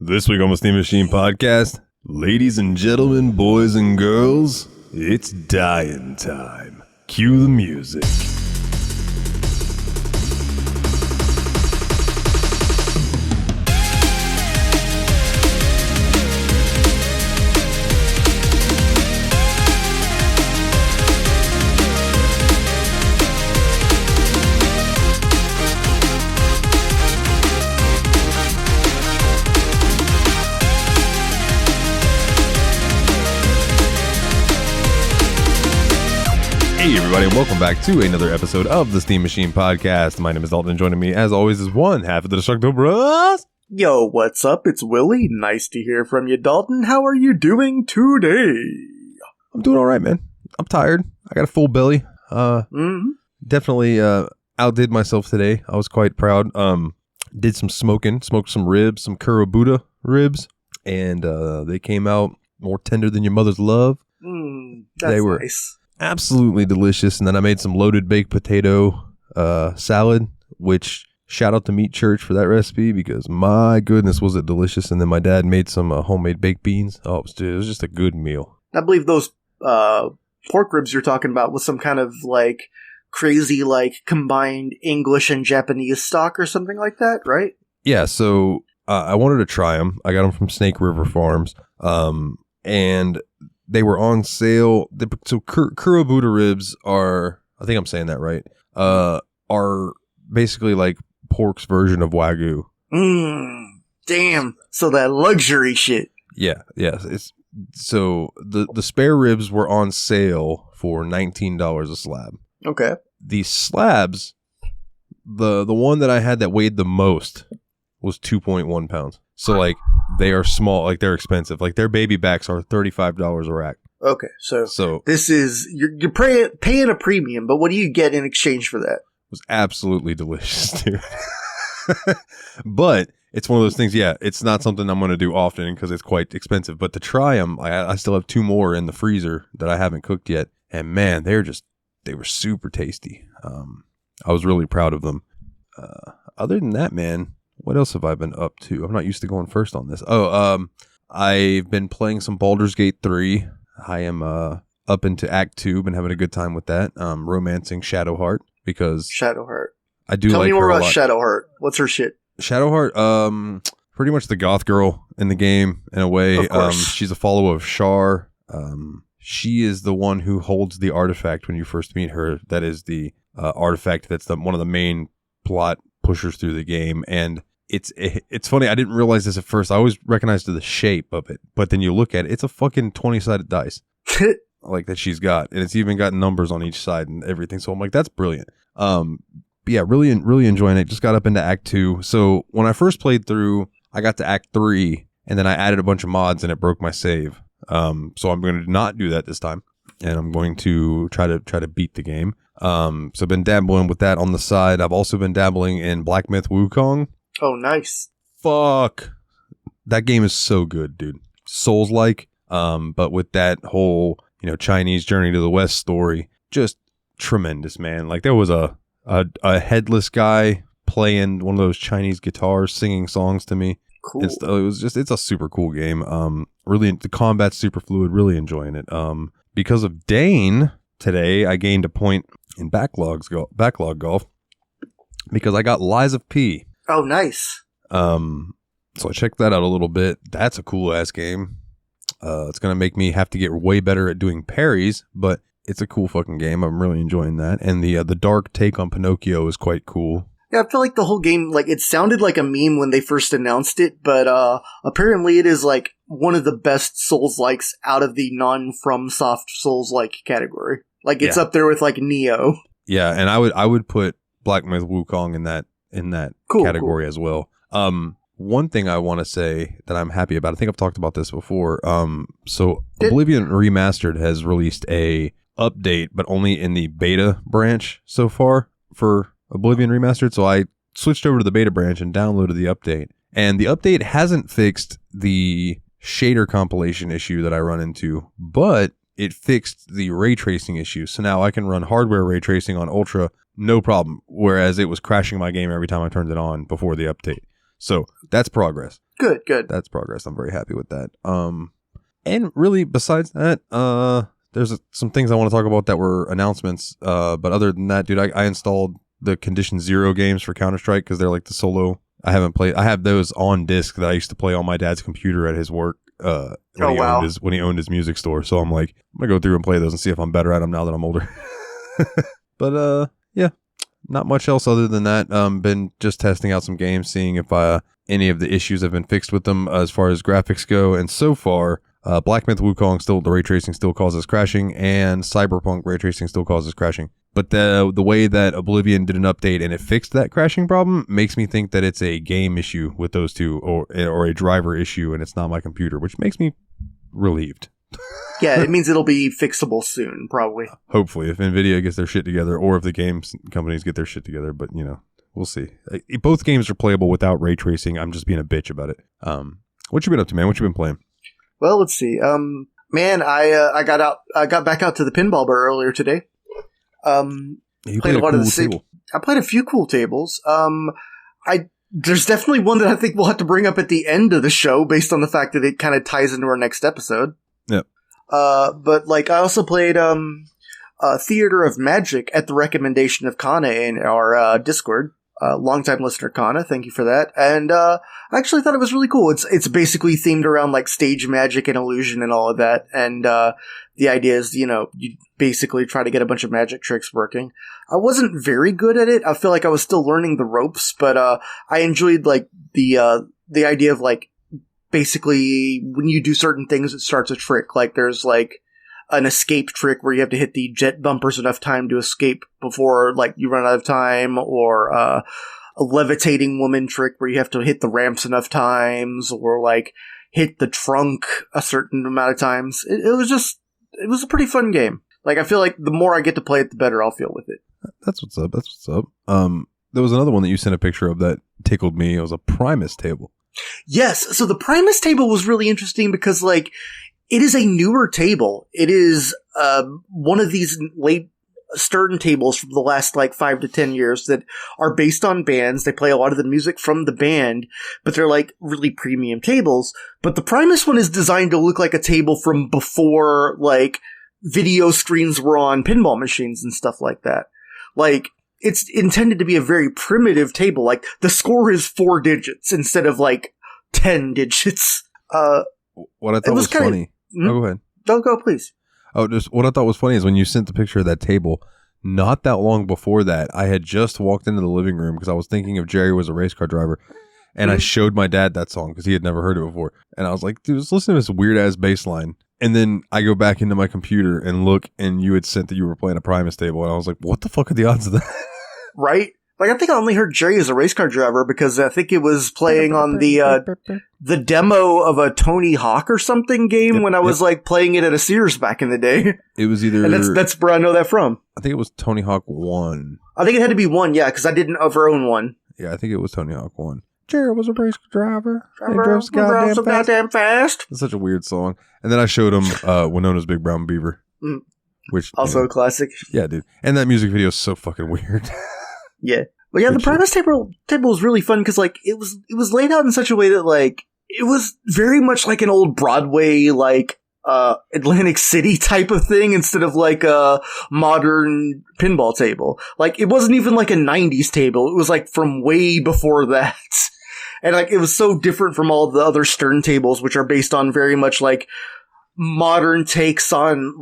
This week on the Steam Machine Podcast, ladies and gentlemen, boys and girls, it's dying time. Cue the music. Hey everybody, and welcome back to another episode of the Steam Machine Podcast. My name is Dalton, and joining me as always is one half of the Destructobros. Yo, what's up? It's Willie. Nice to hear from you, Dalton. How are you doing today? I'm doing alright, man. I'm tired. I got a full belly. Definitely outdid myself today. I was quite proud. Did some smoking, smoked some ribs, some Kurabuta ribs, and they came out more tender than your mother's love. That's they were nice. Absolutely delicious. And then I made some loaded baked potato salad, which shout out to Meat Church for that recipe because my goodness was it delicious. And then my dad made some homemade baked beans. Oh, it was just a good meal. I believe those pork ribs you're talking about was some kind of like crazy like combined English and Japanese stock or something like that, right? Yeah, so I wanted to try them. I got them from Snake River Farms. And they were on sale. So Kurabuta ribs are, I think I'm saying that right, are basically like pork's version of Wagyu. Damn. So that luxury shit. Yeah. So the spare ribs were on sale for $19 a slab. Okay. The slabs, the one that I had that weighed the most was 2.1 pounds. So like they are small, like they're expensive. Like their baby backs are $35 a rack. Okay, so this is you're paying a premium, but what do you get in exchange for that? It was absolutely delicious, dude. But it's one of those things. Yeah, it's not something I'm going to do often because it's quite expensive. But to try them, I still have 2 more in the freezer that I haven't cooked yet, and man, they were super tasty. I was really proud of them. Other than that, man. What else have I been up to? I'm not used to going first on this. I've been playing some Baldur's Gate 3. I am up into Act 2. Been having a good time with that. Romancing Shadowheart because Shadowheart. I do Tell like me her more a about lot. Shadowheart. What's her shit? Shadowheart, pretty much the goth girl in the game in a way. Of course. She's a follower of Shar. She is the one who holds the artifact when you first meet her. That is the artifact that's one of the main plot pushers through the game, and it's funny. I didn't realize this at first. I always recognized the shape of it, but then you look at it, it's a fucking 20-sided dice like that she's got, and it's even got numbers on each side and everything. So I'm like, that's brilliant. But yeah, really enjoying it. Just got up into Act 2. So when I first played through, I got to Act 3, and then I added a bunch of mods, and it broke my save. So I'm going to not do that this time, and I'm going to try to beat the game. So I've been dabbling with that on the side. I've also been dabbling in Black Myth Wukong. Oh, nice. Fuck. That game is so good, dude. Souls-like, but with that whole, Chinese Journey to the West story, just tremendous, man. Like there was a headless guy playing one of those Chinese guitars, singing songs to me. Cool. It's a super cool game. Really, the combat's super fluid. Really enjoying it. Because of Dane, today I gained a point in backlog golf because I got Lies of P. Oh, nice. So I checked that out a little bit. That's a cool ass game. It's gonna make me have to get way better at doing parries, but it's a cool fucking game. I'm really enjoying that. And the dark take on Pinocchio is quite cool. Yeah, I feel like the whole game, like, it sounded like a meme when they first announced it, but apparently it is like one of the best Souls-likes out of the non-FromSoft Souls-like category. Like it's up there with like Neo. Yeah, and I would put Black Myth Wukong in that category as well. One thing I want to say that I'm happy about, I think I've talked about this before. So Oblivion Remastered has released a update, but only in the beta branch so far for Oblivion Remastered. So I switched over to the beta branch and downloaded the update. And the update hasn't fixed the shader compilation issue that I run into, but it fixed the ray tracing issue. So now I can run hardware ray tracing on Ultra, no problem. Whereas it was crashing my game every time I turned it on before the update. So that's progress. Good. That's progress. I'm very happy with that. And really, besides that, there's some things I want to talk about that were announcements. But other than that, dude, I installed the Condition Zero games for Counter-Strike because they're like the solo. I haven't played. I have those on disc that I used to play on my dad's computer at his work. When he owned his music store. So I'm like, I'm gonna go through and play those and see if I'm better at them now that I'm older. But yeah, not much else other than that. Been just testing out some games, seeing if any of the issues have been fixed with them as far as graphics go. And so far, Black Myth Wukong the ray tracing still causes crashing, and Cyberpunk ray tracing still causes crashing. But the way that Oblivion did an update and it fixed that crashing problem makes me think that it's a game issue with those two, or a driver issue, and it's not my computer, which makes me relieved. Yeah, it means it'll be fixable soon, probably. Hopefully, if Nvidia gets their shit together, or if the games companies get their shit together. But we'll see. Both games are playable without ray tracing. I'm just being a bitch about it. What you been up to, man? What you been playing? Well, let's see. Man, I got back out to the pinball bar earlier today. You played a lot of the table. I played a few cool tables. There's definitely one that I think we'll have to bring up at the end of the show based on the fact that it kind of ties into our next episode. Yep. But I also played Theater of Magic at the recommendation of Kana in our Discord. Longtime listener Kana, thank you for that. And I actually thought it was really cool. It's basically themed around stage magic and illusion and all of that. And the idea is, you basically try to get a bunch of magic tricks working. I wasn't very good at it. I feel like I was still learning the ropes, but I enjoyed the idea of basically when you do certain things, it starts a trick. There's an escape trick where you have to hit the jet bumpers enough time to escape before you run out of time, or a levitating woman trick where you have to hit the ramps enough times, or hit the trunk a certain amount of times. It was a pretty fun game. I feel like the more I get to play it, the better I'll feel with it. That's what's up. There was another one that you sent a picture of that tickled me. It was a Primus table. Yes. So the Primus table was really interesting because it is a newer table. It is one of these late Stern tables from the last 5 to 10 years that are based on bands. They play a lot of the music from the band, but they're really premium tables. But the Primus one is designed to look like a table from before video screens were on pinball machines and stuff like that. It's intended to be a very primitive table. The score is 4 digits instead of 10 digits. What I thought was funny. Go ahead. Don't go, please. Oh, just what I thought was funny is when you sent the picture of that table, not that long before that, I had just walked into the living room because I was thinking of Jerry Was a Race Car Driver, and I showed my dad that song because he had never heard it before. And I was like, dude, just listen to this weird-ass bass line. And then I go back into my computer and look, and you had sent that you were playing a Primus table, and I was like, what the fuck are the odds of that? Right? I think I only heard Jerry Is a Race Car Driver because I think it was playing on the demo of a Tony Hawk or something game when I was playing it at a Sears back in the day. It was either... And that's where I know that from. I think it was Tony Hawk 1. I think it had to be 1, yeah, because I didn't ever own one. Yeah, I think it was Tony Hawk 1. Jerry was a race car driver. He drove so goddamn fast. It's such a weird song. And then I showed him Winona's Big Brown Beaver. Which also a classic. Yeah, dude. And that music video is so fucking weird. Yeah. But yeah, the Primus table was really fun because it was laid out in such a way that it was very much like an old Broadway Atlantic City type of thing instead of a modern pinball table. It wasn't even a 90s table. It was from way before that. And it was so different from all the other Stern tables, which are based on very much modern takes on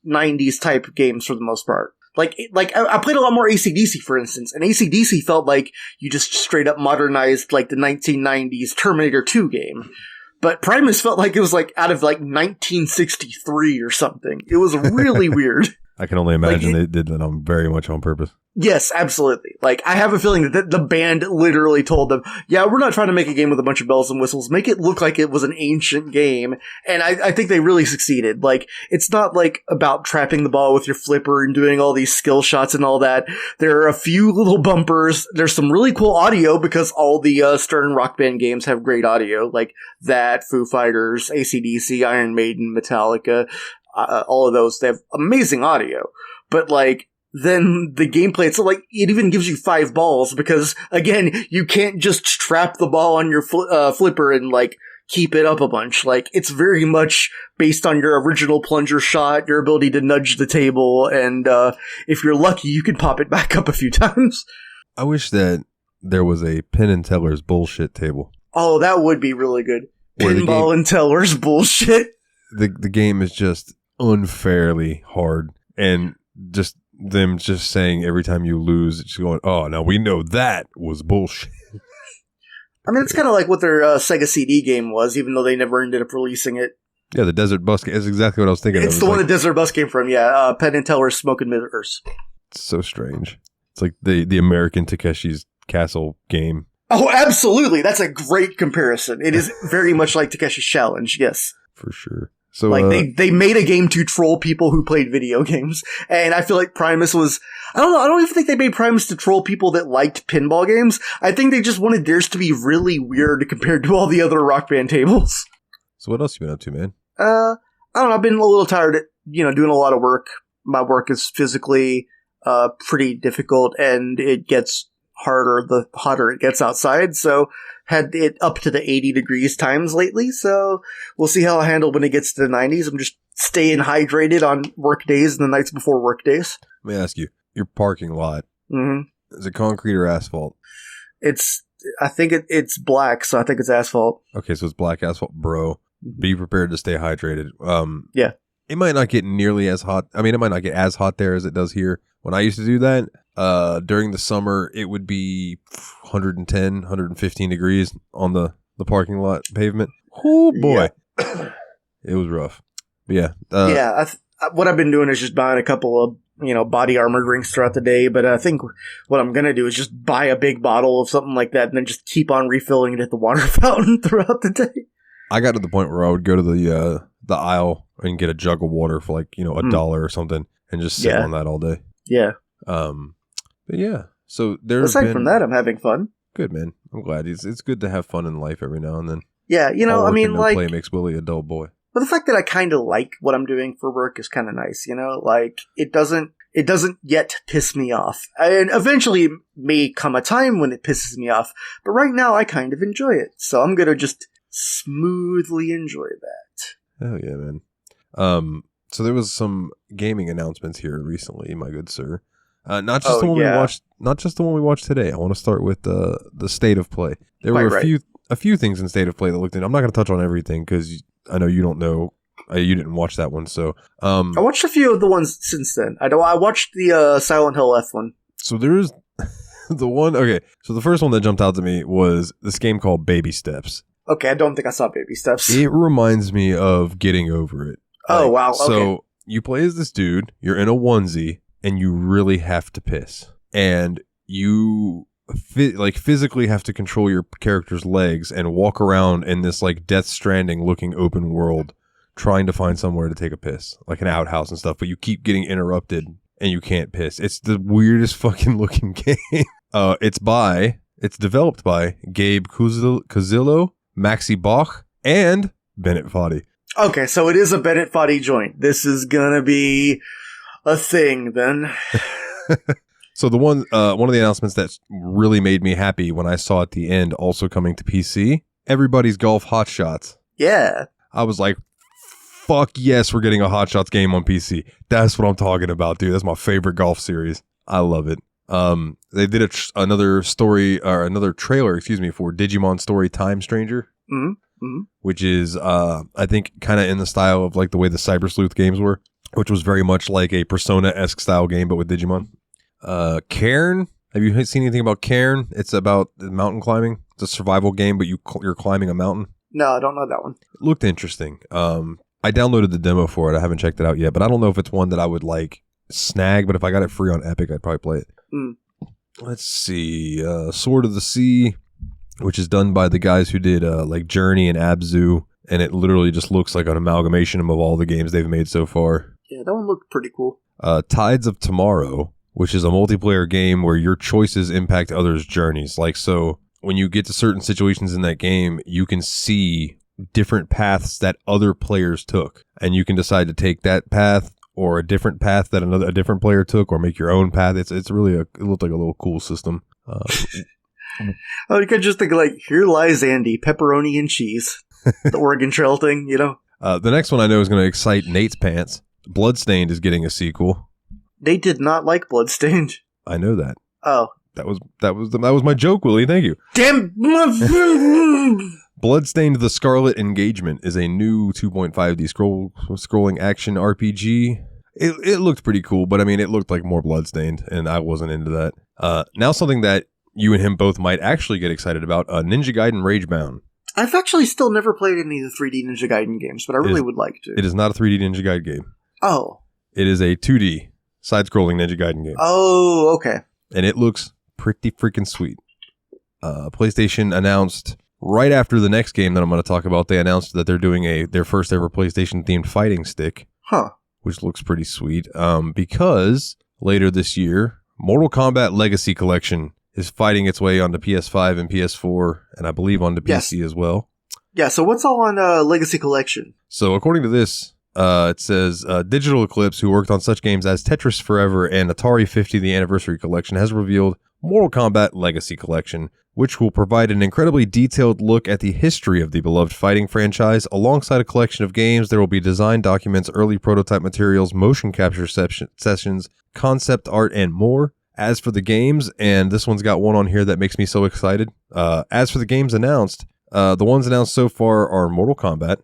90s type games for the most part. I played a lot more AC/DC, for instance, and AC/DC felt like you just straight up modernized the 1990s Terminator 2 game. But Primus felt like it was out of 1963 or something. It was really weird. I can only imagine they did that very much on purpose. Yes, absolutely. I have a feeling that the band literally told them, yeah, we're not trying to make a game with a bunch of bells and whistles. Make it look like it was an ancient game. And I think they really succeeded. It's not about trapping the ball with your flipper and doing all these skill shots and all that. There are a few little bumpers. There's some really cool audio because all the Stern Rock Band games have great audio. That, Foo Fighters, AC/DC, Iron Maiden, Metallica, all of those. They have amazing audio. But then the gameplay, it's like, it even gives you 5 balls because, again, you can't just trap the ball on your flipper and, like, keep it up a bunch. Like, it's very much based on your original plunger shot, your ability to nudge the table, and if you're lucky, you can pop it back up a few times. I wish that there was a Penn and Teller's bullshit table. Oh, that would be really good. Pinball and Teller's bullshit. The game is just unfairly hard, and just them just saying every time you lose, it's just going, oh, now we know that was bullshit. I mean, it's kind of like what their Sega CD game was, even though they never ended up releasing it. Yeah, the Desert Bus game is exactly what I was thinking of. It's the one the Desert Bus came from, yeah. Penn and Teller's Smoke and Mirrors. It's so strange. It's like the American Takeshi's Castle game. Oh, absolutely. That's a great comparison. It is very much like Takeshi's Challenge, yes. For sure. So, like, they made a game to troll people who played video games. And I feel like Primus was... I don't know, I don't even think they made Primus to troll people that liked pinball games. I think they just wanted theirs to be really weird compared to all the other Rock Band tables. So what else you been up to, man? I don't know, I've been a little tired at, doing a lot of work. My work is physically pretty difficult, and it gets harder the hotter it gets outside, so had it up to the 80 degrees times lately, so we'll see how I handle when it gets to the 90s. I'm just staying hydrated on work days and the nights before work days. Let me ask you, your parking lot, is it concrete or asphalt? I think it's black, so I think it's asphalt. Okay, so it's black asphalt, bro. Be prepared to stay hydrated. Yeah. It might not get nearly as hot. I mean, it might not get as hot there as it does here. When I used to do that, during the summer, it would be 110, 115 degrees on the parking lot pavement. Oh, boy. Yeah. It was rough. But yeah. What I've been doing is just buying a couple of, body armor drinks throughout the day. But I think what I'm going to do is just buy a big bottle of something like that and then just keep on refilling it at the water fountain throughout the day. I got to the point where I would go to the aisle and get a jug of water for like, $1 or something and just sit on that all day. Yeah. But yeah. So aside from that, I'm having fun. Good, man. I'm glad. It's good to have fun in life every now and then. Yeah, I mean, like, play makes Willie a dull boy. But the fact that I kind of like what I'm doing for work is kind of nice, Like, it doesn't yet piss me off. And eventually it may come a time when it pisses me off. But right now I kind of enjoy it. So I'm going to just smoothly enjoy that. Hell yeah, man. So there was some gaming announcements here recently, my good sir. Not just the one we watched today. I want to start with the state of play. There were a few things in state of play that looked in. I'm not going to touch on everything because I know you don't know. You didn't watch that one, so I watched a few of the ones since then. I watched the Silent Hill F one. So there's the one. Okay, so the first one that jumped out to me was this game called Baby Steps. Okay, I don't think I saw Baby Steps. It reminds me of Getting Over It. Oh, wow. Okay. So you play as this dude, you're in a onesie, and you really have to piss. And you physically have to control your character's legs and walk around in this like Death Stranding looking open world trying to find somewhere to take a piss, like an outhouse and stuff, but you keep getting interrupted and you can't piss. It's the weirdest fucking looking game. It's developed by Gabe Cuzillo, Maxi Bach, and Bennett Foddy. Okay, so it is a Bennett Foddy joint. This is gonna be a thing then. So the one of the announcements that really made me happy when I saw at the end also coming to PC, Everybody's Golf Hot Shots. Yeah. I was like, fuck yes, we're getting a Hot Shots game on PC. That's what I'm talking about, dude. That's my favorite golf series. I love it. They did another trailer, for Digimon Story Time Stranger, which is, I think, kind of in the style of like the way the Cyber Sleuth games were, which was very much like a Persona-esque style game, but with Digimon. Cairn. Have you seen anything about Cairn? It's about mountain climbing. It's a survival game, but you're climbing a mountain. No, I don't know that one. It looked interesting. I downloaded the demo for it. I haven't checked it out yet, but I don't know if it's one that I would like snag, but if I got it free on Epic, I'd probably play it. Let's see. Sword of the Sea, which is done by the guys who did like Journey and Abzu, and it literally just looks like an amalgamation of all the games they've made so far. Yeah, that one looked pretty cool. Tides of Tomorrow, which is a multiplayer game where your choices impact others' journeys. Like, so when you get to certain situations in that game, you can see different paths that other players took, and you can decide to take that path or a different path that a different player took, or make your own path. It's really it looked like a little cool system. Oh, you could just think like, here lies Andy, pepperoni and cheese, the Oregon Trail thing, you know. The next one I know is going to excite Nate's pants. Bloodstained is getting a sequel. They did not like Bloodstained. I know that. Oh, that was my joke, Willie. Thank you. Damn. Bloodstained: The Scarlet Engagement is a new 2.5D scrolling action RPG. It looked pretty cool, but I mean, it looked like more Bloodstained, and I wasn't into that. Now something that you and him both might actually get excited about, Ninja Gaiden Ragebound. I've actually still never played any of the 3D Ninja Gaiden games, but I really would like to. It is not a 3D Ninja Gaiden game. Oh. It is a 2D side-scrolling Ninja Gaiden game. Oh, okay. And it looks pretty freaking sweet. PlayStation announced right after the next game that I'm going to talk about, they announced that they're doing their first ever PlayStation-themed fighting stick. Huh. Which looks pretty sweet. Because later this year, Mortal Kombat Legacy Collection is fighting its way onto PS5 and PS4, and I believe onto PC as well. Yeah, so what's all on Legacy Collection? So according to this, it says Digital Eclipse, who worked on such games as Tetris Forever and Atari 50, the Anniversary Collection, has revealed Mortal Kombat Legacy Collection, which will provide an incredibly detailed look at the history of the beloved fighting franchise. Alongside a collection of games, there will be design documents, early prototype materials, motion capture sessions, concept art, and more. As for the games, and this one's got one on here that makes me so excited. As for the games announced, the ones announced so far are Mortal Kombat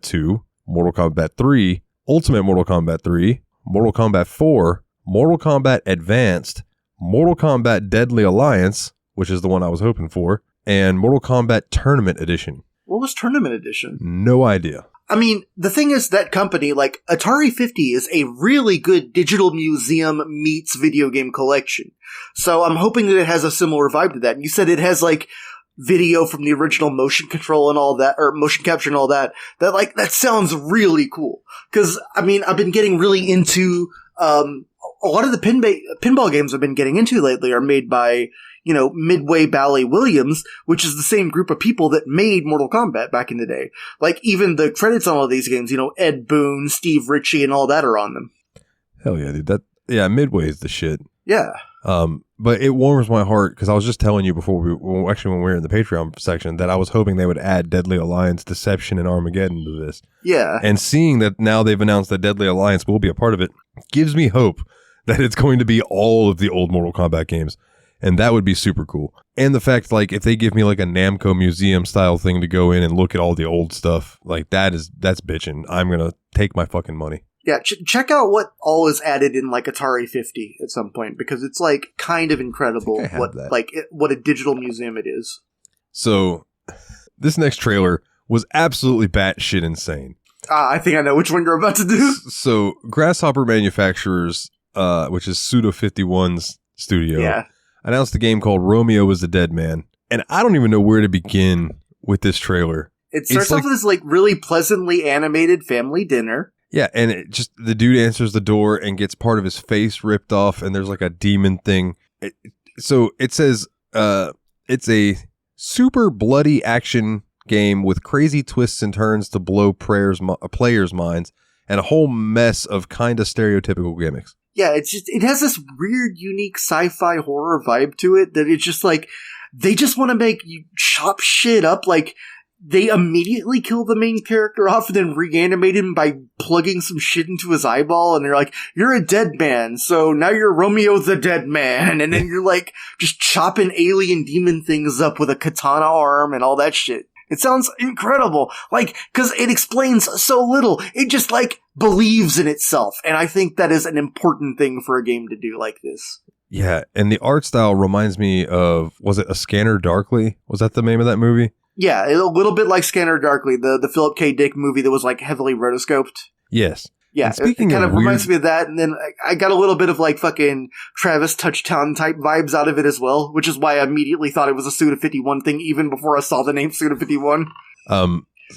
2, Mortal Kombat 3, Ultimate Mortal Kombat 3, Mortal Kombat 4, Mortal Kombat Advanced, Mortal Kombat Deadly Alliance, which is the one I was hoping for, and Mortal Kombat Tournament Edition. What was Tournament Edition? No idea. I mean, the thing is, that company, like, Atari 50 is a really good digital museum meets video game collection. So I'm hoping that it has a similar vibe to that. And you said it has, like, video from the original motion control and all that, or motion capture and all that. That sounds really cool. Cause, I mean, I've been getting really into, a lot of the pinball games I've been getting into lately are made by, Midway Bally Williams, which is the same group of people that made Mortal Kombat back in the day. Like, even the credits on all these games, Ed Boon, Steve Ritchie, and all that are on them. Hell yeah, dude. Midway is the shit. Yeah. But it warms my heart, because I was just telling you before when we were in the Patreon section, that I was hoping they would add Deadly Alliance, Deception, and Armageddon to this. Yeah. And seeing that now they've announced that Deadly Alliance will be a part of it, gives me hope that it's going to be all of the old Mortal Kombat games. And that would be super cool. And the fact, like, if they give me like a Namco museum style thing to go in and look at all the old stuff, like that's bitching. I'm going to take my fucking money. Yeah, check out what all is added in like Atari 50 at some point, because it's like kind of incredible what a digital museum it is. So this next trailer was absolutely batshit insane. I think I know which one you're about to do. So Grasshopper Manufacturers, which is Suda 51's studio, announced a game called Romeo is the Dead Man. And I don't even know where to begin with this trailer. It starts off with this like really pleasantly animated family dinner. Yeah, and the dude answers the door and gets part of his face ripped off, and there's like a demon thing. So it says it's a super bloody action game with crazy twists and turns to blow players' minds, and a whole mess of kind of stereotypical gimmicks. Yeah, it has this weird, unique sci-fi horror vibe to it that it's just like, they just want to make you chop shit up. Like, they immediately kill the main character off and then reanimate him by plugging some shit into his eyeball. And they're like, you're a dead man, so now you're Romeo the Dead Man. And then you're like, just chopping alien demon things up with a katana arm and all that shit. It sounds incredible. Like, cause it explains so little. It just like believes in itself. And I think that is an important thing for a game to do like this. Yeah. And the art style reminds me of, was it A Scanner Darkly? Was that the name of that movie? Yeah. A little bit like Scanner Darkly, the Philip K. Dick movie that was like heavily rotoscoped. Yes. Yeah, it kind of reminds me of that, and then I got a little bit of like fucking Travis Touchdown type vibes out of it as well, which is why I immediately thought it was a Suda 51 thing even before I saw the name Suda 51.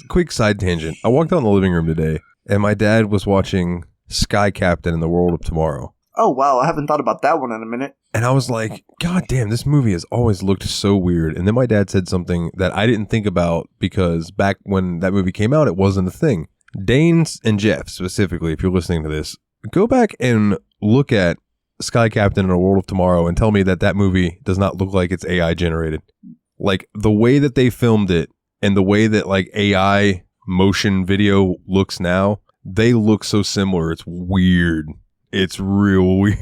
Quick side tangent. I walked out in the living room today, and my dad was watching Sky Captain in the World of Tomorrow. Oh, wow, I haven't thought about that one in a minute. And I was like, God damn, this movie has always looked so weird. And then my dad said something that I didn't think about, because back when that movie came out, it wasn't a thing. Dane and Jeff, specifically, if you're listening to this, Go back and look at Sky Captain and A World of Tomorrow and tell me that movie does not look like it's AI generated. Like the way that they filmed it and the way that like AI motion video looks now, they look so similar. It's weird. It's real weird.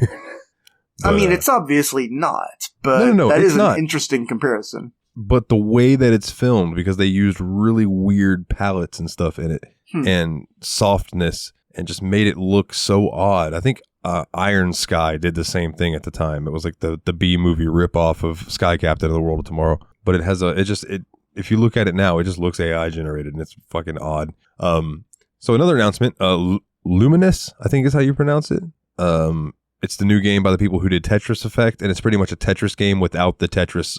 But, I mean, it's obviously not, but no, that is an not. Interesting comparison. But the way that it's filmed, because they used really weird palettes and stuff in it and softness and just made it look so odd. I think Iron Sky did the same thing at the time. It was like the B movie ripoff of Sky Captain of the World of Tomorrow. But it has if you look at it now, it just looks AI generated and it's fucking odd. So another announcement, Luminous, I think is how you pronounce it. It's the new game by the people who did Tetris Effect, and it's pretty much a Tetris game without the Tetris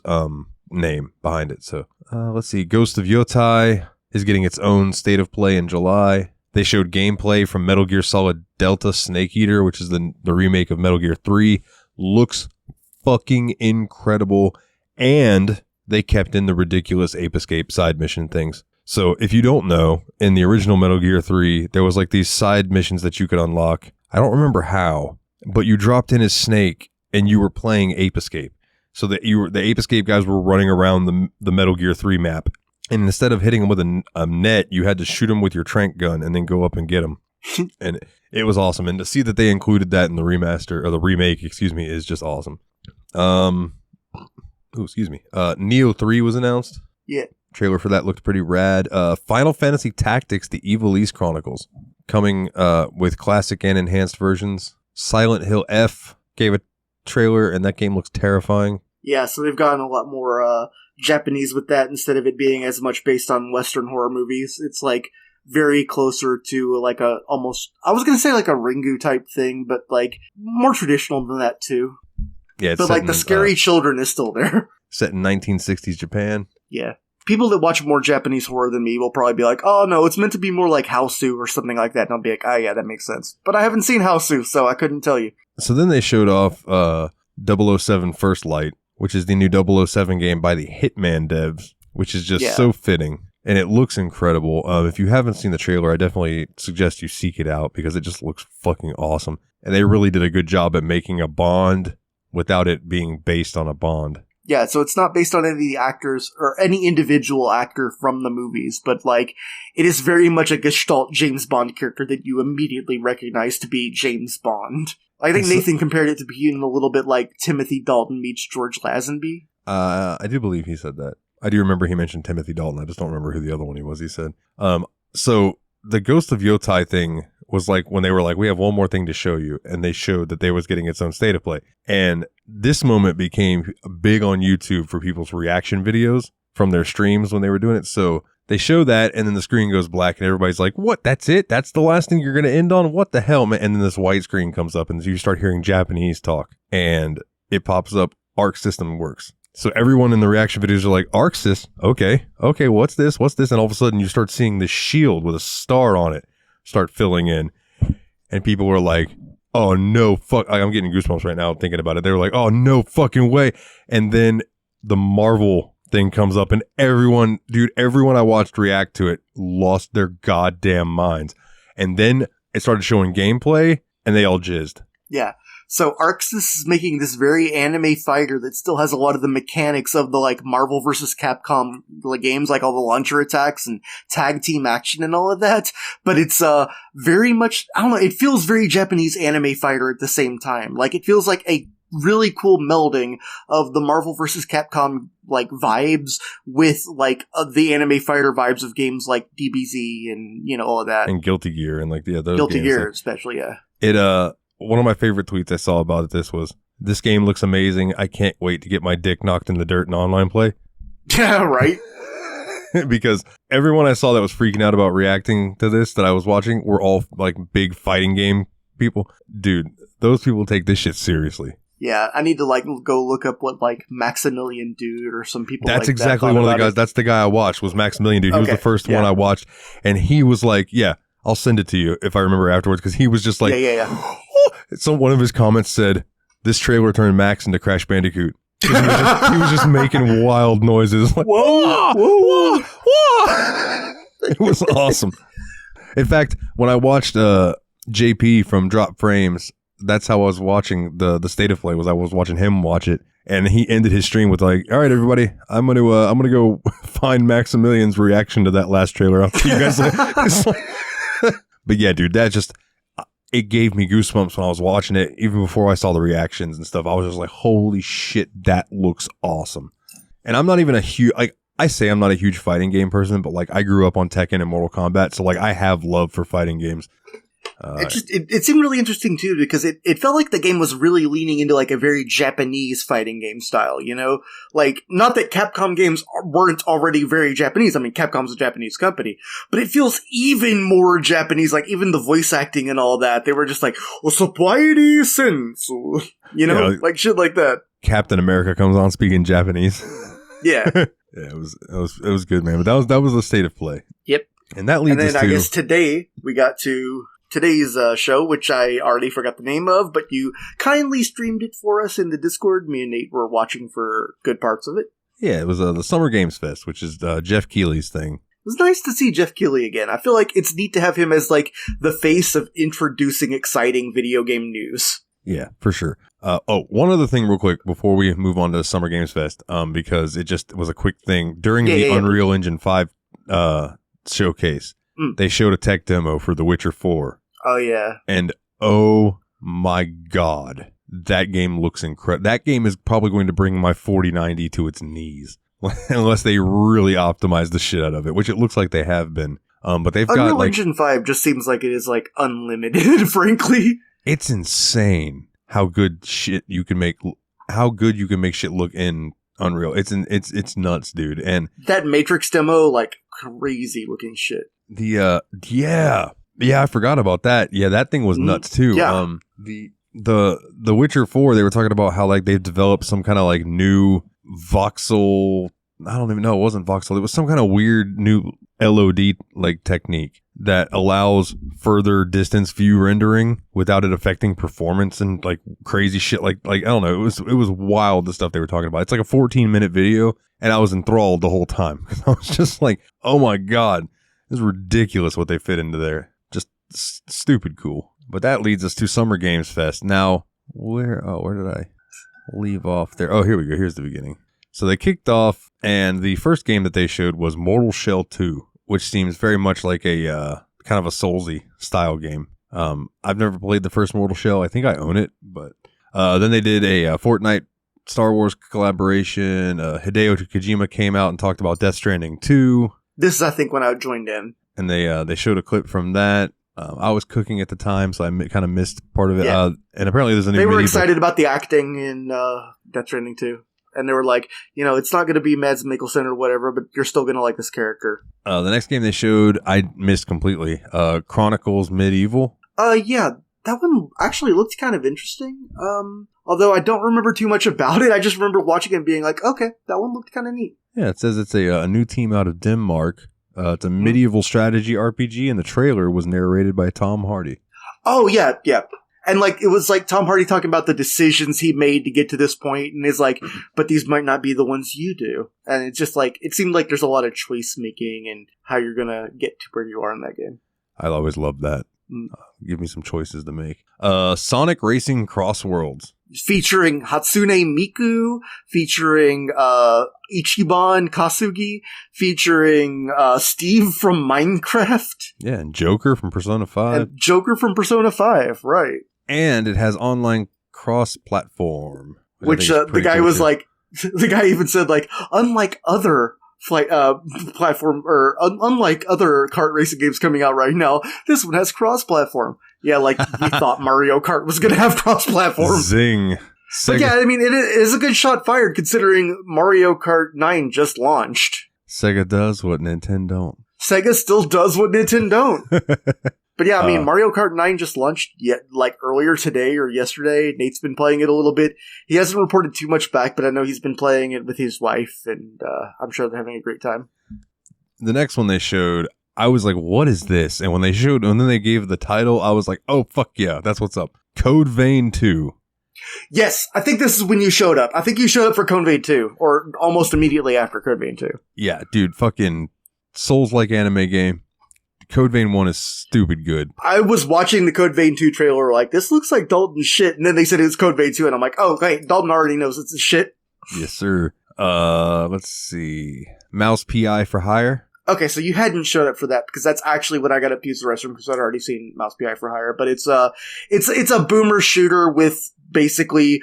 name behind it. So let's see. Ghost of Yotai is getting its own state of play in July. They showed gameplay from Metal Gear Solid Delta Snake Eater, which is the remake of Metal Gear 3. Looks fucking incredible. And they kept in the ridiculous Ape Escape side mission things. So if you don't know, in the original Metal Gear 3, there was like these side missions that you could unlock. I don't remember how, but you dropped in as Snake and you were playing Ape Escape. So that the Ape Escape guys were running around the Metal Gear 3 map. And instead of hitting them with a net, you had to shoot them with your tranq gun and then go up and get them. And it was awesome. And to see that they included that in the remaster, or the remake, is just awesome. Neo 3 was announced. Yeah. Trailer for that looked pretty rad. Final Fantasy Tactics, the Evil East Chronicles, coming with classic and enhanced versions. Silent Hill F gave a trailer, and that game looks terrifying. Yeah, so they've gotten a lot more Japanese with that instead of it being as much based on Western horror movies. It's like very closer to like a almost, I was going to say like a Ringu type thing, but like more traditional than that too. Yeah, but like the scary children is still there. Set in 1960s Japan. Yeah. People that watch more Japanese horror than me will probably be like, oh no, it's meant to be more like Hausu or something like that. And I'll be like, oh yeah, that makes sense. But I haven't seen Hausu, so I couldn't tell you. So then they showed off 007 First Light, which is the new 007 game by the Hitman devs, which is just so fitting. And it looks incredible. If you haven't seen the trailer, I definitely suggest you seek it out because it just looks fucking awesome. And they really did a good job at making a Bond without it being based on a Bond. Yeah, so it's not based on any of the actors or any individual actor from the movies, but like it is very much a Gestalt James Bond character that you immediately recognize to be James Bond. I think Nathan compared it to being a little bit like Timothy Dalton meets George Lazenby. I do believe he said that. I do remember he mentioned Timothy Dalton. I just don't remember who the other one he said. So the Ghost of Yotai thing was like when they were like, we have one more thing to show you. And they showed that they was getting its own state of play. And this moment became big on YouTube for people's reaction videos from their streams when they were doing it. So they show that and then the screen goes black and everybody's like, what? That's it? That's the last thing you're going to end on? What the hell, man? And then this white screen comes up and you start hearing Japanese talk and it pops up, Arc System works. So everyone in the reaction videos are like, Arc System? Okay, what's this? And all of a sudden you start seeing this shield with a star on it start filling in. And people were like, oh no, fuck. I'm getting goosebumps right now thinking about it. They were like, oh no fucking way. And then the Marvel thing comes up and everyone I watched react to it lost their goddamn minds. And then it started showing gameplay and they all jizzed. Yeah. So Arxis is making this very anime fighter that still has a lot of the mechanics of the like Marvel vs. Capcom games, like all the launcher attacks and tag team action and all of that. But it's very much, I don't know, it feels very Japanese anime fighter at the same time. Like it feels like a really cool melding of the Marvel vs. Capcom like vibes with like the anime fighter vibes of games like DBZ and all of that. And Guilty Gear and like those Guilty games. Gear especially, yeah. It one of my favorite tweets I saw about this was, this game looks amazing. I can't wait to get my dick knocked in the dirt in online play. Yeah, right. Because everyone I saw that was freaking out about reacting to this that I was watching were all like big fighting game people. Dude, those people take this shit seriously. Yeah, I need to like go look up what like Maximilian Dude or some people. That's like exactly one of the guys. That's the guy I watched was Maximilian Dude. He was the first one I watched, and he was like, "Yeah, I'll send it to you if I remember afterwards," because he was just like, yeah. So one of his comments said, "This trailer turned Max into Crash Bandicoot." He was just making wild noises. Like, whoa, whoa, whoa. It was awesome. In fact, when I watched JP from Drop Frames, that's how I was watching the State of Play. I was watching him watch it, and he ended his stream with like, "All right, everybody, I'm gonna go find Maximilian's reaction to that last trailer. I'll see you guys later." But yeah, dude, that just it gave me goosebumps when I was watching it. Even before I saw the reactions and stuff, I was just like, "Holy shit, that looks awesome!" And I'm not even a huge I say I'm not a huge fighting game person, but like I grew up on Tekken and Mortal Kombat, so like I have love for fighting games. It seemed really interesting too, because it felt like the game was really leaning into like a very Japanese fighting game style, you know? Like, not that Capcom games weren't already very Japanese. I mean, Capcom's a Japanese company, but it feels even more Japanese, like even the voice acting and all that. They were just like, "Osapairi sensu," you know? Yeah, like shit like that. Captain America comes on speaking Japanese. Yeah. Yeah, it was good, man. But that was the State of Play. Yep. And that leads us to... I guess today, we got to today's show, which I already forgot the name of, but you kindly streamed it for us in the Discord. Me and Nate were watching for good parts of it. Yeah, it was the Summer Games Fest, which is Jeff Keighley's thing. It was nice to see Jeff Keighley again. I feel like it's neat to have him as like the face of introducing exciting video game news. Yeah, for sure. One other thing real quick before we move on to the Summer Games Fest, because it just was a quick thing. During the Unreal Engine 5 showcase, they showed a tech demo for The Witcher 4. Oh, yeah. And oh my god, that game looks incredible. That game is probably going to bring my 4090 to its knees. Unless they really optimize the shit out of it, which it looks like they have been. But they've got Unreal Engine 5 just seems like it is like unlimited, frankly. It's insane how good you can make shit look in Unreal. It's nuts, dude. And that Matrix demo, like crazy looking shit. I forgot about that. Yeah, that thing was nuts too. Yeah. The Witcher 4, they were talking about how like they've developed some kind of like new voxel. I don't even know. It wasn't voxel. It was some kind of weird new LOD like technique that allows further distance view rendering without it affecting performance and like crazy shit. Like I don't know. It was wild, the stuff they were talking about. It's like a 14-minute video, and I was enthralled the whole time. I was just like, oh my god, this is ridiculous what they fit into there. Just stupid cool. But that leads us to Summer Games Fest. Now, where did I leave off there? Oh, here we go. Here's the beginning. So they kicked off, and the first game that they showed was Mortal Shell 2, which seems very much like a kind of a Soulsy style game. I've never played the first Mortal Shell. I think I own it, but then they did a Fortnite Star Wars collaboration. Hideo Kojima came out and talked about Death Stranding 2. This is, I think, when I joined in. And they showed a clip from that. I was cooking at the time, so I kind of missed part of it. Yeah. And apparently there's a new They were excited about the acting in Death Stranding 2. And they were like, it's not going to be Mads Mikkelsen or whatever, but you're still going to like this character. The next game they showed, I missed completely. Chronicles Medieval. Yeah, that one actually looked kind of interesting. Although I don't remember too much about it. I just remember watching it and being like, okay, that one looked kind of neat. Yeah, it says it's a new team out of Denmark. It's a medieval strategy RPG, and the trailer was narrated by Tom Hardy. Oh, yeah. And, like, it was like Tom Hardy talking about the decisions he made to get to this point, and is like, but these might not be the ones you do. And it's just like, it seemed like there's a lot of choice making and how you're gonna get to where you are in that game. I always loved that. Give me some choices to make. Sonic Racing Cross Worlds. Featuring Hatsune Miku, featuring Ichiban Kasugi, featuring Steve from Minecraft. Yeah, and Joker from Persona 5. Right. And it has online cross-platform. Which the guy was like, the guy even said, like, unlike other platform, or unlike other kart racing games coming out right now, this one has cross-platform. Yeah, like we thought Mario Kart was going to have cross-platform. Zing. But yeah, I mean, it is a good shot fired considering Mario Kart 9 just launched. Sega does what Nintendo don't. Sega still does what Nintendo don't. But yeah, I mean, Mario Kart 9 just launched earlier today or yesterday. Nate's been playing it a little bit. He hasn't reported too much back, but I know he's been playing it with his wife, and I'm sure they're having a great time. The next one they showed, I was like, what is this? And when then they gave the title, I was like, oh, fuck yeah, that's what's up. Code Vein 2. Yes, I think this is when you showed up. I think you showed up for Code Vein 2, or almost immediately after Code Vein 2. Yeah, dude, fucking Souls-like anime game. Code Vein 1 is stupid good. I was watching the Code Vein 2 trailer like, this looks like Dalton shit. And then they said it was Code Vein 2. And I'm like, oh, okay, Dalton already knows it's a shit. Yes, sir. Let's see. Mouse PI for hire. Okay, so you hadn't showed up for that because that's actually when I got up to use the restroom because I'd already seen Mouse PI for hire. But it's a boomer shooter with basically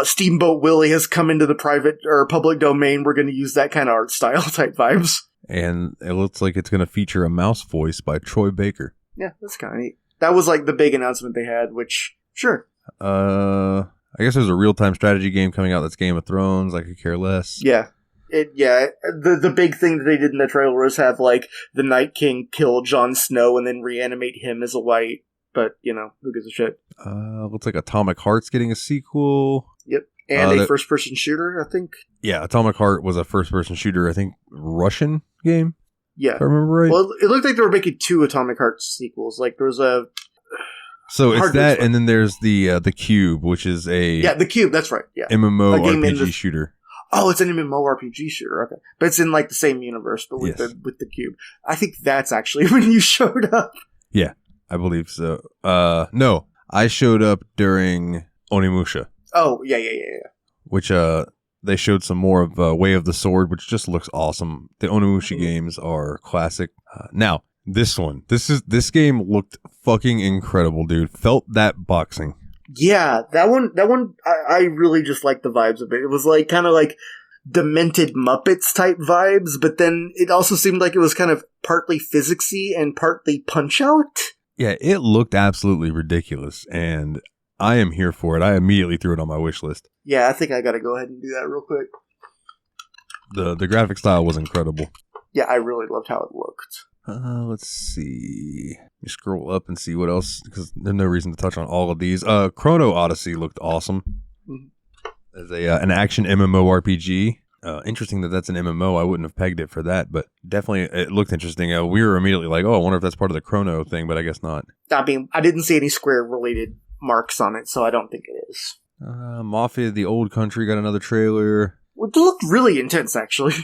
Steamboat Willie has come into the private or public domain. We're going to use that kind of art style type vibes. And it looks like it's going to feature a mouse voice by Troy Baker. Yeah, that's kind of neat. That was like the big announcement they had, which, sure. I guess there's a real-time strategy game coming out that's Game of Thrones. I could care less. Yeah. The big thing that they did in the trailer was have, like, the Night King kill Jon Snow and then reanimate him as a white. But, who gives a shit? Looks like Atomic Heart's getting a sequel. Yep. And a first-person shooter, I think. Yeah, Atomic Heart was a first-person shooter, I think, Russian game? Yeah. If I remember right. Well, it looked like they were making 2 Atomic Heart sequels. Like, there was a... So it's that, and then there's the Cube, which is a... Yeah, the Cube, that's right, yeah. MMO RPG shooter. Oh, it's an MMORPG shooter. Okay, but it's in like the same universe, but with the cube. I think that's actually when you showed up. Yeah, I believe so. No, I showed up during Onimusha. Oh, yeah. Which they showed some more of Way of the Sword, which just looks awesome. The Onimusha games are classic. Now this game looked fucking incredible, dude. Felt that boxing. Yeah, that one, I really just liked the vibes of it. It was like kind of like demented Muppets type vibes, but then it also seemed like it was kind of partly physicsy and partly punch out. Yeah, it looked absolutely ridiculous, and I am here for it. I immediately threw it on my wish list. Yeah, I think I gotta go ahead and do that real quick. The graphic style was incredible. Yeah, I really loved how it looked. Let's see. You scroll up and see what else, because there's no reason to touch on all of these. Chrono Odyssey looked awesome. Mm-hmm. As an action MMORPG. Interesting that that's an MMO. I wouldn't have pegged it for that, but definitely it looked interesting. We were immediately like, oh, I wonder if that's part of the Chrono thing, but I guess not. I mean, I didn't see any Square-related marks on it, so I don't think it is. Mafia: The Old Country got another trailer. It looked really intense, actually.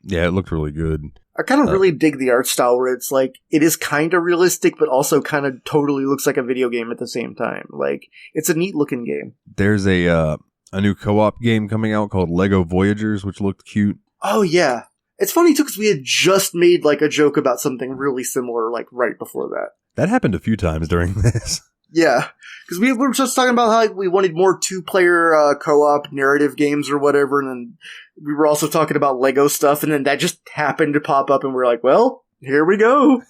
Yeah, it looked really good. I kind of really dig the art style where it's like, it is kind of realistic, but also kind of totally looks like a video game at the same time. Like, it's a neat looking game. There's a new co-op game coming out called Lego Voyagers, which looked cute. Oh, yeah. It's funny, too, because we had just made, like, a joke about something really similar, like, right before that. That happened a few times during this. Yeah. Because we were just talking about how like, we wanted more 2-player co-op narrative games or whatever, and then we were also talking about Lego stuff, and then that just happened to pop up, and we're like, well, here we go.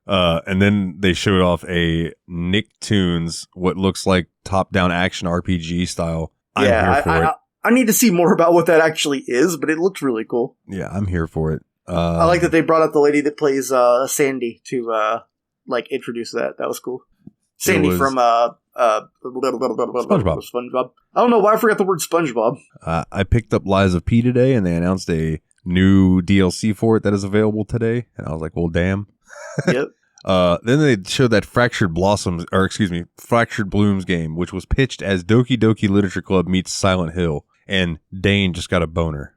And then they showed off a Nicktoons, what looks like top-down action RPG style. I'm here for it. I need to see more about what that actually is, but it looks really cool. Yeah, I'm here for it. I like that they brought up the lady that plays Sandy to introduce that. That was cool. Sandy from SpongeBob. I don't know why I forgot the word SpongeBob. I picked up Lies of P today, and they announced a new DLC for it that is available today, and I was like, well, damn. Yep. Then they showed that Fractured Blooms game, which was pitched as Doki Doki Literature Club meets Silent Hill, and Dane just got a boner.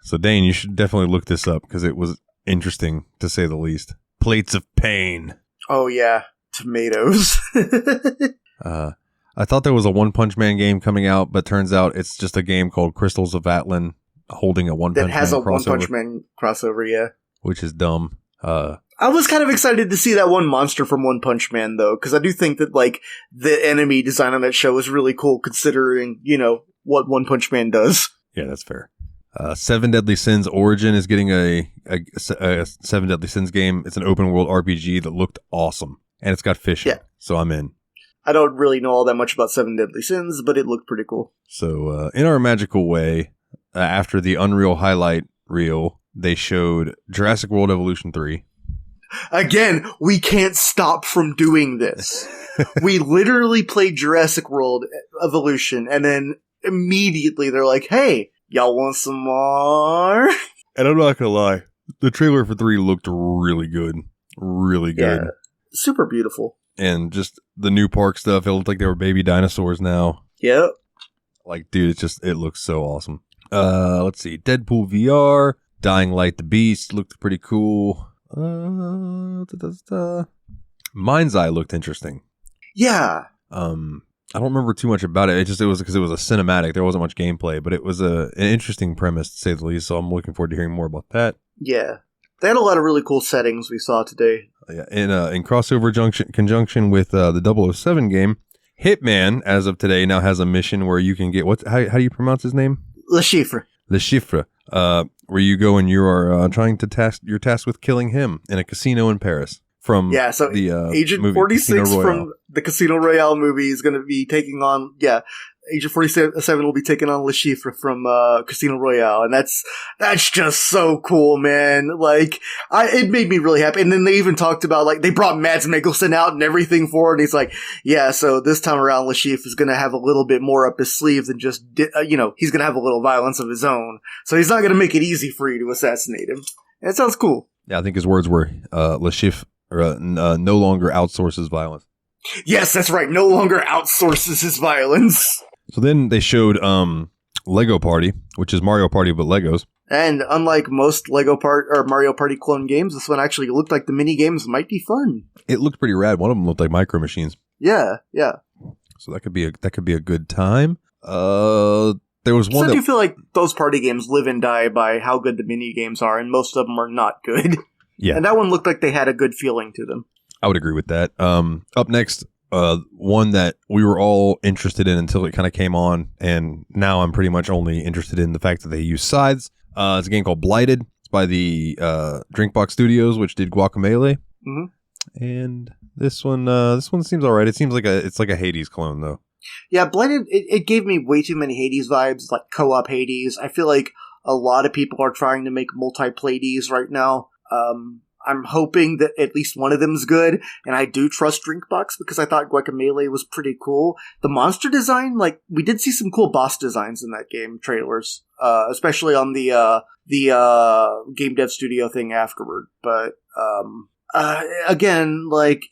So Dane, you should definitely look this up, because it was interesting, to say the least. Plates of Pain. Oh, yeah. Tomatoes. I thought there was a One Punch Man game coming out, but turns out it's just a game called Crystals of Atlan holding a One Punch Man crossover. That has a One Punch Man crossover, yeah. Which is dumb. I was kind of excited to see that one monster from One Punch Man, though, because I do think that, like, the enemy design on that show is really cool, considering, what One Punch Man does. Yeah, that's fair. Seven Deadly Sins Origin is getting a Seven Deadly Sins game. It's an open world RPG that looked awesome. And it's got fishing, so I'm in. I don't really know all that much about Seven Deadly Sins, but it looked pretty cool. So, in our magical way, after the Unreal highlight reel, they showed Jurassic World Evolution 3. Again, we can't stop from doing this. We literally played Jurassic World Evolution, and then immediately they're like, hey, y'all want some more? And I'm not gonna lie, the trailer for 3 looked really good. Really good. Yeah. Super beautiful. And just the new park stuff, it looked like they were baby dinosaurs now. Yep. Like, dude, it looks so awesome. Let's see. Deadpool VR, Dying Light the Beast looked pretty cool. Mind's Eye looked interesting. Yeah. I don't remember too much about it. It was because it was a cinematic. There wasn't much gameplay, but it was an interesting premise to say the least. So I'm looking forward to hearing more about that. Yeah. They had a lot of really cool settings we saw today. Yeah, in crossover conjunction with the 007 game, Hitman, as of today, now has a mission where you can get how do you pronounce his name? Le Chiffre. Le Chiffre. Where you go and you are you're tasked with killing him in a casino in Paris. From the Agent movie, 46 from the Casino Royale movie is going to be taking on Agent 47 will be taking on Le Chiffre from Casino Royale, and that's just so cool, man. Like, it made me really happy. And then they even talked about, like, they brought Mads Mikkelsen out and everything for it, and he's like, yeah, so this time around Le Chiffre is going to have a little bit more up his sleeve than just, he's going to have a little violence of his own. So he's not going to make it easy for you to assassinate him. And it sounds cool. Yeah, I think his words were, Le Chiffre no longer outsources violence. Yes, that's right. No longer outsources his violence. So then they showed Lego Party, which is Mario Party but Legos. And unlike most Mario Party clone games, this one actually looked like the mini games might be fun. It looked pretty rad. One of them looked like Micro Machines. Yeah. So that could be a good time. There was one. I do feel like those party games live and die by how good the mini games are, and most of them are not good. Yeah, and that one looked like they had a good feeling to them. I would agree with that. Up next, one that we were all interested in until it kind of came on, and now I'm pretty much only interested in the fact that they use sides. It's a game called Bloodshed. It's by the Drinkbox Studios, which did Guacamelee. Mm-hmm. And this one seems all right. It seems like it's like a Hades clone, though. Yeah, Bloodshed, it gave me way too many Hades vibes, like co-op Hades. I feel like a lot of people are trying to make multiplayer right now. I'm hoping that at least one of them is good, and I do trust Drinkbox because I thought Guacamelee was pretty cool. The monster design, like, we did see some cool boss designs in that game trailers, especially on the game dev studio thing afterward. But again, like,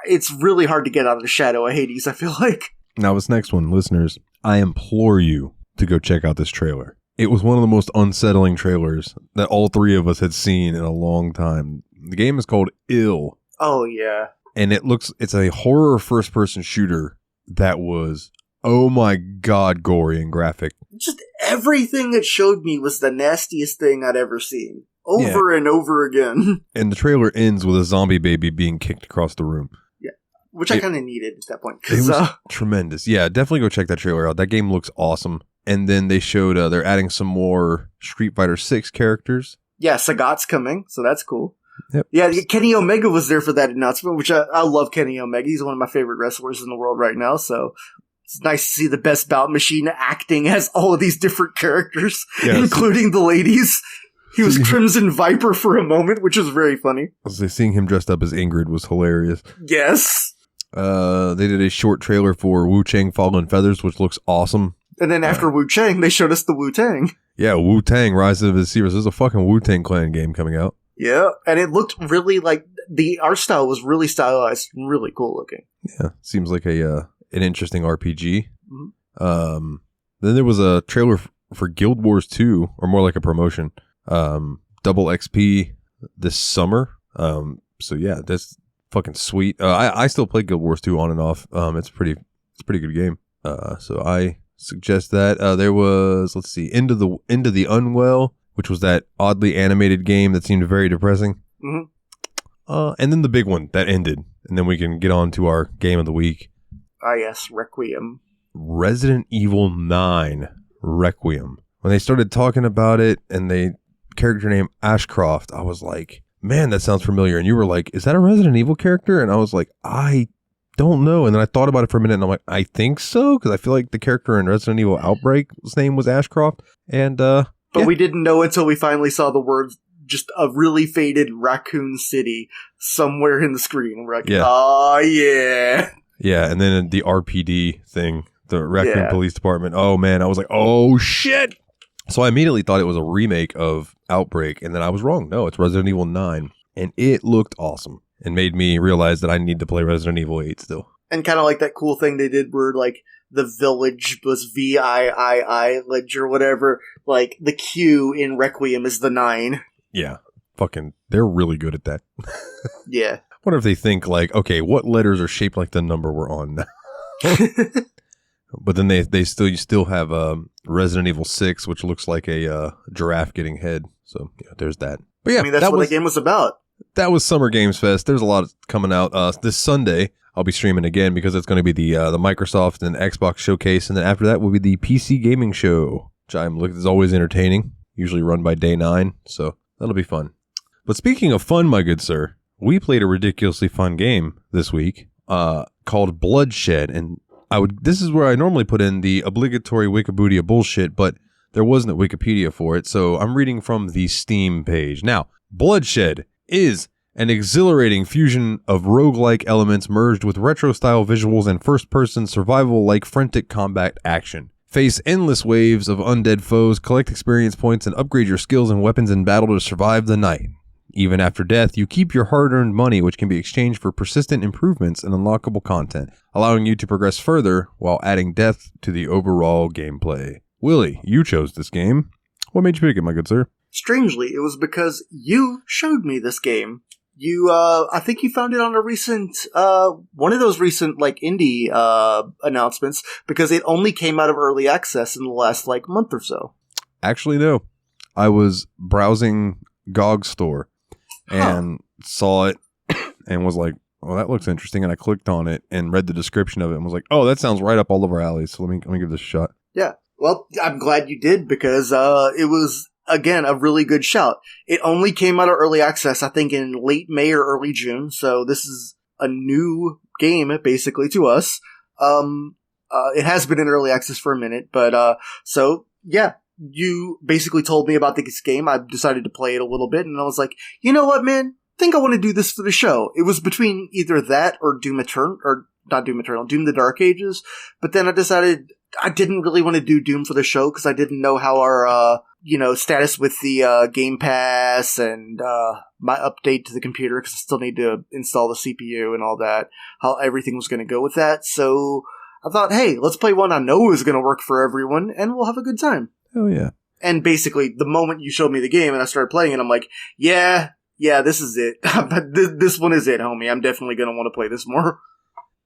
it's really hard to get out of the shadow of Hades, I feel like. Now, this next one, listeners, I implore you to go check out this trailer. It was one of the most unsettling trailers that all three of us had seen in a long time. The game is called Ill. Oh, yeah. And it's a horror first-person shooter that was, oh my god, gory and graphic. Just everything it showed me was the nastiest thing I'd ever seen. Over and over again. And the trailer ends with a zombie baby being kicked across the room. Yeah, which I kind of needed at that point. It was tremendous. Yeah, definitely go check that trailer out. That game looks awesome. And then they showed they're adding some more Street Fighter 6 characters. Yeah, Sagat's coming, so that's cool. Yep. Yeah, Kenny Omega was there for that announcement, which I love Kenny Omega. He's one of my favorite wrestlers in the world right now, so it's nice to see the Best Bout Machine acting as all of these different characters, including the ladies. He was Crimson Viper for a moment, which was very funny. Seeing him dressed up as Ingrid was hilarious. Yes. They did a short trailer for Wu-Chang Fallen Feathers, which looks awesome. And then after Wu-Chang, they showed us the Wu-Tang. Yeah, Wu-Tang, Rise of the Deceivers. There's a fucking Wu-Tang Clan game coming out. Yeah, and it looked really like, the art style was really stylized, really cool looking. Yeah, seems like an interesting RPG. Mm-hmm. Then there was a trailer for Guild Wars 2, or more like a promotion. Double XP this summer. So yeah, that's fucking sweet. I still play Guild Wars 2 on and off. It's a pretty good game. So I suggest that. There was, let's see, Into the Unwell, which was that oddly animated game that seemed very depressing. Mm-hmm. And then the big one that ended, and then we can get on to our game of the week. Ah, yes, Requiem. Resident Evil 9 Requiem. When they started talking about it, and they character name Ashcroft, I was like, man, that sounds familiar. And you were like, is that a Resident Evil character? And I was like, I don't know. And then I thought about it for a minute, and I'm like, I think so, because I feel like the character in Resident Evil Outbreak's name was Ashcroft. And but we didn't know until we finally saw the words, just a really faded Raccoon City somewhere in the screen. We're like, oh yeah. Yeah, and then the RPD thing, the Raccoon Police Department. Oh man, I was like, oh shit. So I immediately thought it was a remake of Outbreak, and then I was wrong. No, it's Resident Evil 9, and it looked awesome, and made me realize that I need to play Resident Evil 8 still. And kind of like that cool thing they did where, like, the village was VIII, or whatever. Like, the Q in Requiem is the 9. Yeah, they're really good at that. Yeah. Wonder if they think like, okay, what letters are shaped like the number we're on now? But then you still have Resident Evil 6, which looks like a giraffe getting head. So yeah, there's that. But yeah, I mean, that's what the game was about. That was Summer Games Fest. There's a lot coming out this Sunday. I'll be streaming again because it's going to be the Microsoft and Xbox showcase, and then after that will be the PC gaming show, which is always entertaining. Usually run by Day 9, so that'll be fun. But speaking of fun, my good sir, we played a ridiculously fun game this week called Bloodshed, and this is where I normally put in the obligatory Wikipedia bullshit, but there wasn't a Wikipedia for it, so I'm reading from the Steam page. Now, Bloodshed is an exhilarating fusion of roguelike elements merged with retro-style visuals and first-person survival-like frantic combat action. Face endless waves of undead foes, collect experience points, and upgrade your skills and weapons in battle to survive the night. Even after death, you keep your hard-earned money, which can be exchanged for persistent improvements and unlockable content, allowing you to progress further while adding depth to the overall gameplay. Willie, you chose this game. What made you pick it, my good sir? Strangely, it was because you showed me this game. I think you found it on a recent, one of those recent, indie, announcements, because it only came out of early access in the last, month or so. Actually, no. I was browsing GOG Store and saw it and was like, well, that looks interesting. And I clicked on it and read the description of it and was like, oh, that sounds right up all of our alleys. So let me give this a shot. Yeah. Well, I'm glad you did because, it was, again, a really good shout. It only came out of early access, I think, in late May or early June. So this is a new game, basically, to us. It has been in early access for a minute, but, so, yeah. You basically told me about this game. I decided to play it a little bit, and I was like, you know what, man? I think I want to do this for the show. It was between either that or Doom the Dark Ages. But then I decided I didn't really want to do Doom for the show because I didn't know how our, status with the Game Pass and my update to the computer, because I still need to install the CPU and all that, how everything was going to go with that. So I thought, hey, let's play one I know is going to work for everyone, and we'll have a good time. Oh, yeah. And basically, the moment you showed me the game and I started playing it, I'm like, yeah, this is it. This one is it, homie. I'm definitely going to want to play this more.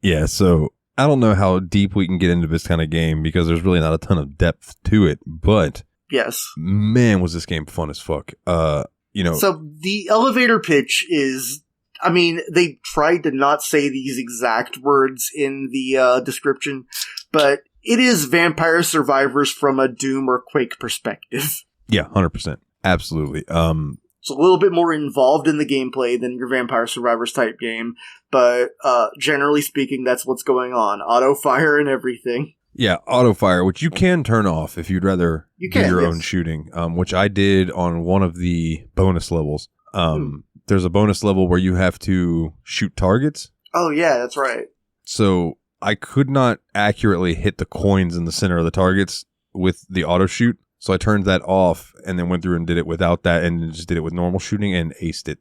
Yeah, so I don't know how deep we can get into this kind of game because there's really not a ton of depth to it, but yes, man, was this game fun as fuck. So the elevator pitch is, they tried to not say these exact words in the description, but it is Vampire Survivors from a Doom or Quake perspective. Yeah, 100%. Absolutely. It's a little bit more involved in the gameplay than your Vampire Survivors type game, but generally speaking, that's what's going on. Auto fire and everything. Yeah, auto fire, which you can turn off if you'd rather do your own shooting, which I did on one of the bonus levels. There's a bonus level where you have to shoot targets. Oh, yeah, that's right. So I could not accurately hit the coins in the center of the targets with the auto shoot. So I turned that off and then went through and did it without that and just did it with normal shooting and aced it.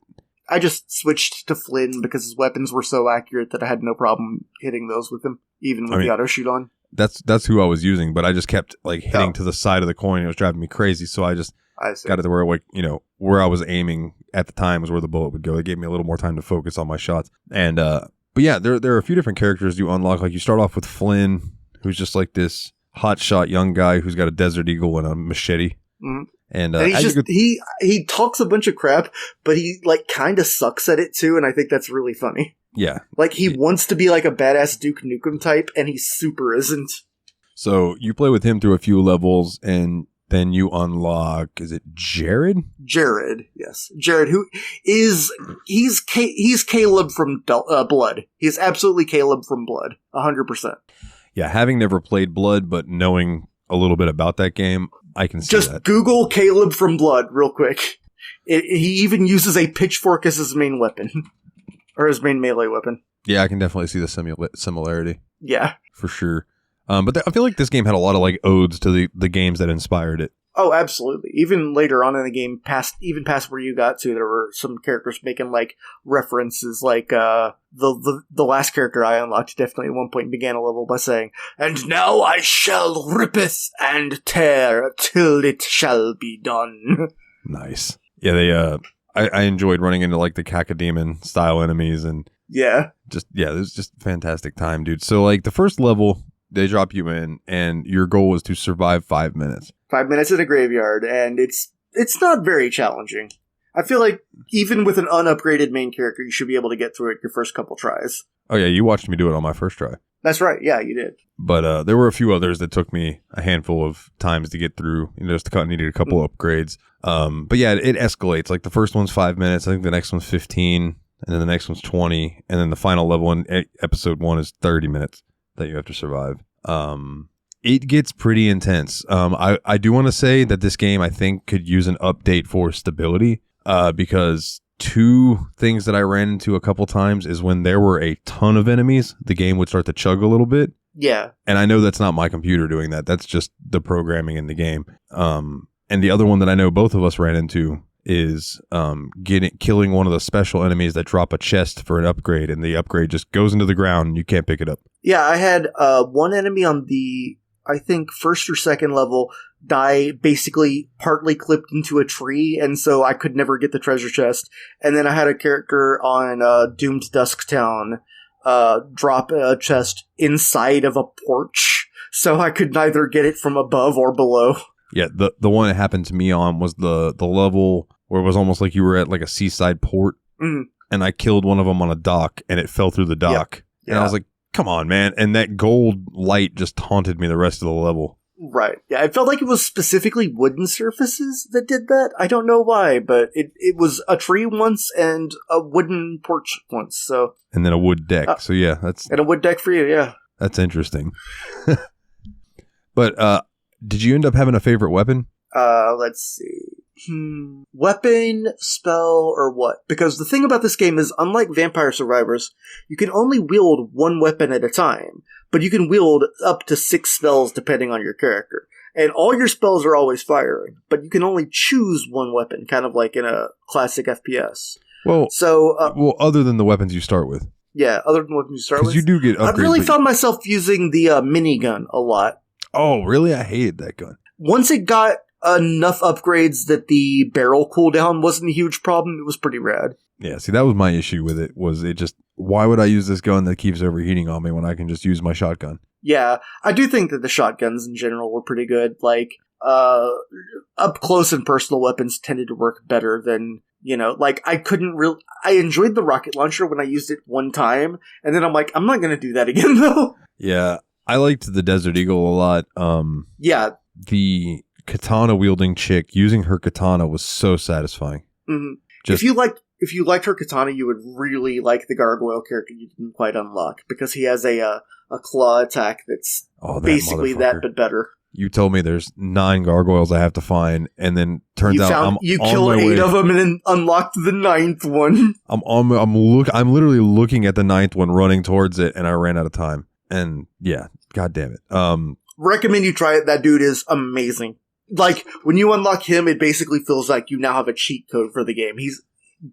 I just switched to Flynn because his weapons were so accurate that I had no problem hitting those with him, even with the auto shoot on. That's who I was using, but I just kept hitting to the side of the coin. It was driving me crazy. So I got it to where where I was aiming at the time was where the bullet would go. It gave me a little more time to focus on my shots. And but yeah, there are a few different characters you unlock. Like you start off with Flynn, who's just like this hotshot young guy who's got a Desert Eagle and a machete. Mm-hmm. And he's just he talks a bunch of crap, but he kind of sucks at it too, and I think that's really funny. Yeah, he wants to be like a badass Duke Nukem type, and he super isn't. So you play with him through a few levels, and then you unlock, is it Jared? Jared, yes. Jared, who is, he's Caleb from Blood. He's absolutely Caleb from Blood, 100%. Yeah, having never played Blood, but knowing a little bit about that game, I can see that. Just Google Caleb from Blood real quick. He even uses a pitchfork as his main weapon. Or his main melee weapon. Yeah, I can definitely see the similarity. Yeah. For sure. But I feel like this game had a lot of odes to the games that inspired it. Oh, absolutely. Even later on in the game, past where you got to, there were some characters making references. The last character I unlocked definitely at one point began a level by saying, "And now I shall rippeth and tear till it shall be done." Nice. Yeah, I enjoyed running into like the cacodemon style enemies and Yeah. it was just a fantastic time, dude. So like the first level, they drop you in and your goal is to survive 5 minutes. 5 minutes in a graveyard, and it's not very challenging. I feel like even with an unupgraded main character, you should be able to get through it your first couple tries. Oh yeah, you watched me do it on my first try. That's right. Yeah, you did. But there were a few others that took me a handful of times to get through. Just needed a couple upgrades. But yeah, it escalates. Like the first one's 5 minutes. I think the next one's 15, and then the next one's 20, and then the final level in episode 1 is 30 minutes that you have to survive. It gets pretty intense. I do want to say that this game I think could use an update for stability. Because 2 things that I ran into a couple times is when there were a ton of enemies, the game would start to chug a little bit. Yeah. And I know that's not my computer doing that. That's just the programming in the game. And the other one that I know both of us ran into is killing one of the special enemies that drop a chest for an upgrade, and the upgrade just goes into the ground and you can't pick it up. Yeah, I had one enemy on the, I think, first or second level die basically partly clipped into a tree, and so I could never get the treasure chest. And then I had a character on Doomed Dusktown drop a chest inside of a porch, so I could neither get it from above or below. Yeah, the one that happened to me on was the level where it was almost like you were at like a seaside port, and I killed one of them on a dock, and it fell through the dock. Yep. Yeah. And I was like, come on, man. And that gold light just taunted me the rest of the level. Right. Yeah, it felt like it was specifically wooden surfaces that did that. I don't know why, but it was a tree once and a wooden porch once. So and then a wood deck. So yeah, and a wood deck for you. Yeah, that's interesting. But did you end up having a favorite weapon? Let's see. Weapon, spell, or what? Because the thing about this game is, unlike Vampire Survivors, you can only wield one weapon at a time, but you can wield up to 6 spells depending on your character. And all your spells are always firing, but you can only choose one weapon, kind of like in a classic FPS. Well, other than the weapons you start with. Yeah, other than the weapons you start with. Because you do get upgrades. I really found myself using the minigun a lot. Oh, really? I hated that gun. Once it got enough upgrades that the barrel cooldown wasn't a huge problem, it was pretty rad. Yeah, see, that was my issue with it, was it just, why would I use this gun that keeps overheating on me when I can just use my shotgun? Yeah, I do think that the shotguns in general were pretty good. Like, up close and personal weapons tended to work better than, like, I enjoyed the rocket launcher when I used it one time, and then I'm like, I'm not going to do that again, though. Yeah, I liked the Desert Eagle a lot. Yeah. The katana wielding chick using her katana was so satisfying. Mm-hmm. If you liked her katana, you would really like the gargoyle character you didn't quite unlock, because he has a claw attack that's basically that but better. You told me there's 9 gargoyles I have to find, and then turns out you killed 8 of them and then unlocked the 9th one. I'm literally looking at the 9th one, running towards it, and I ran out of time. And yeah, god damn it. Recommend you try it. That dude is amazing. Like, when you unlock him, it basically feels like you now have a cheat code for the game. He's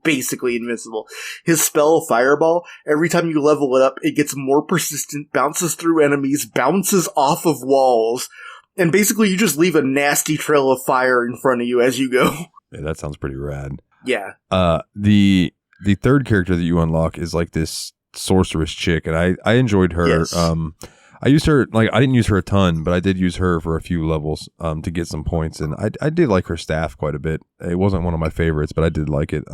basically invincible. His spell, Fireball, every time you level it up, it gets more persistent, bounces through enemies, bounces off of walls, and basically you just leave a nasty trail of fire in front of you as you go. Yeah, that sounds pretty rad. Yeah. The third character that you unlock is like this sorceress chick, and I enjoyed her. Yes. I used her, like, I didn't use her a ton, but I did use her for a few levels to get some points, and I did like her staff quite a bit. It wasn't one of my favorites, but I did like it.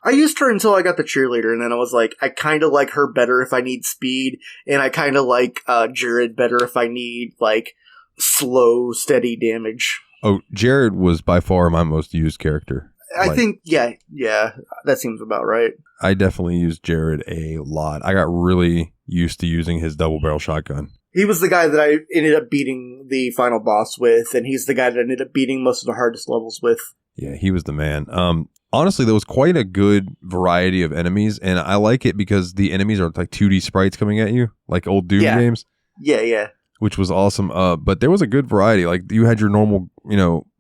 I used her until I got the cheerleader, and then I was like, I kind of like her better if I need speed, and I kind of like Jared better if I need, like, slow, steady damage. Oh, Jared was by far my most used character. I think, yeah, that seems about right. I definitely used Jared a lot. I got really used to using his double barrel shotgun. He was the guy that I ended up beating the final boss with, and he's the guy that I ended up beating most of the hardest levels with. Yeah, he was the man. Honestly, there was quite a good variety of enemies, and I like it because the enemies are like 2D sprites coming at you, like old Doom games. Yeah. Which was awesome. But there was a good variety. Like, you had your normal,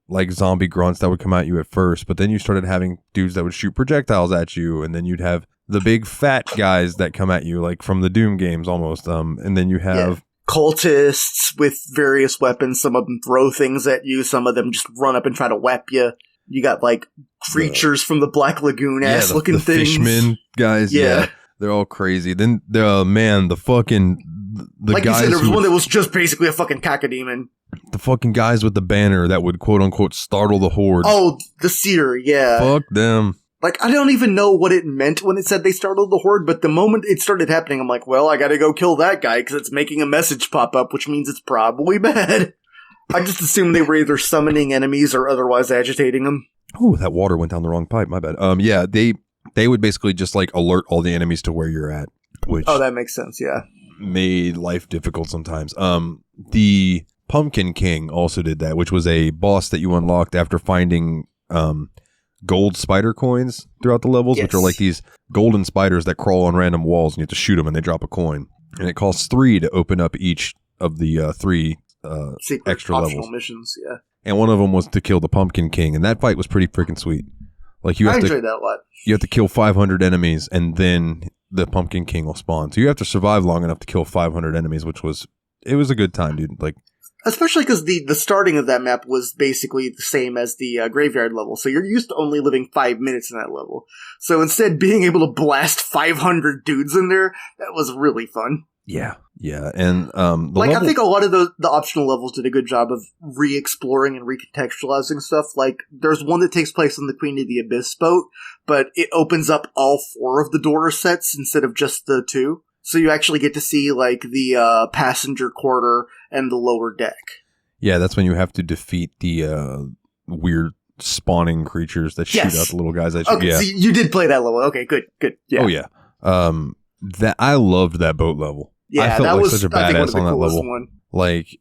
like zombie grunts that would come at you at first, but then you started having dudes that would shoot projectiles at you, and then you'd have the big fat guys that come at you, like from the Doom games almost. And then you have cultists with various weapons. Some of them throw things at you. Some of them just run up and try to whap you. You got like creatures from the Black Lagoon ass looking the things. Fishmen guys. Yeah. They're all crazy. Then the like guys you said, there was one that was just basically a fucking cacodemon. The fucking guys with the banner that would quote unquote startle the horde. Oh, the Seer, yeah. Fuck them. Like, I don't even know what it meant when it said they startled the horde, but the moment it started happening, I'm like, well, I gotta go kill that guy because it's making a message pop up, which means it's probably bad. I just assumed they were either summoning enemies or otherwise agitating them. Oh, that water went down the wrong pipe. My bad. Yeah, they would basically just like alert all the enemies to where you're at, which that makes sense. Yeah, made life difficult sometimes. The Pumpkin King also did that, which was a boss that you unlocked after finding gold spider coins throughout the levels, which are like these golden spiders that crawl on random walls, and you have to shoot them, and they drop a coin. And it costs 3 to open up each of the 3 secret extra levels. missions. Yeah. And one of them was to kill the Pumpkin King, and that fight was pretty freaking sweet. Like I enjoyed that a lot. You have to kill 500 enemies, and then the Pumpkin King will spawn. So you have to survive long enough to kill 500 enemies, which was a good time, dude. Like, especially because the starting of that map was basically the same as the graveyard level, so you're used to only living 5 minutes in that level. So instead, being able to blast 500 dudes in there, that was really fun. Yeah. And I think a lot of the optional levels did a good job of re-exploring and recontextualizing stuff. Like, there's one that takes place on the Queen of the Abyss boat, but it opens up all 4 of the door sets instead of just the 2. So you actually get to see, like, the passenger quarter and the lower deck. Yeah, that's when you have to defeat the weird spawning creatures that shoot out the little guys at you. Okay, so you did play that level. Okay, good. Yeah. Oh, yeah. That I loved that boat level. Yeah, I felt that like was such a badass on that level. One. Like,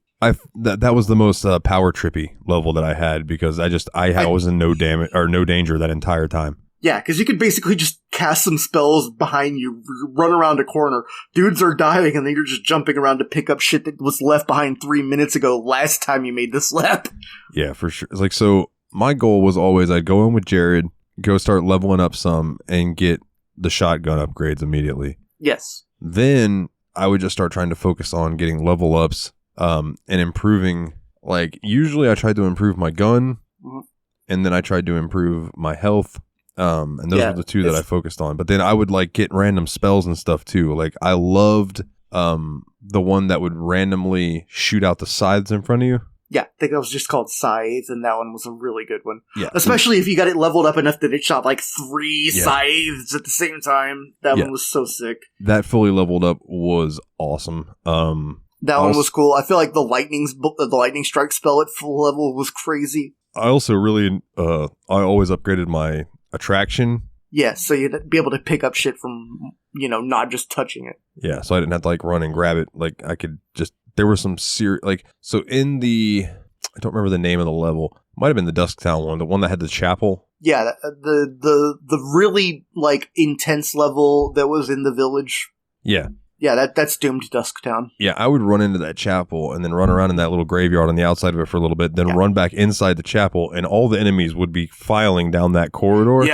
that was the most power trippy level that I had, because I was in no danger that entire time. Yeah, because you could basically just cast some spells behind you, run around a corner, dudes are dying, and then you're just jumping around to pick up shit that was left behind 3 minutes ago last time you made this lap. Yeah, for sure. It's like, so my goal was always I'd go in with Jared, go start leveling up some, and get the shotgun upgrades immediately. Yes. Then I would just start trying to focus on getting level ups and improving. Like, usually I tried to improve my gun, and then I tried to improve my health. And those were the 2 that I focused on. But then I would like get random spells and stuff too. Like, I loved the one that would randomly shoot out the scythes in front of you. Yeah, I think that was just called Scythes, and that one was a really good one. Yeah. Especially if you got it leveled up enough that it shot like 3 scythes at the same time. That one was so sick. That fully leveled up was awesome. That one was cool. I feel like the lightning strike spell at full level was crazy. I also really, I always upgraded my attraction. Yeah, so you'd be able to pick up shit from, not just touching it. Yeah, so I didn't have to like run and grab it. Like, I could just, there were some so in I don't remember the name of the level. Might have been the Dusktown one, the one that had the chapel. Yeah, the really like intense level that was in the village. Yeah. Yeah, that's doomed Dusktown. Yeah, I would run into that chapel and then run around in that little graveyard on the outside of it for a little bit, then run back inside the chapel, and all the enemies would be filing down that corridor.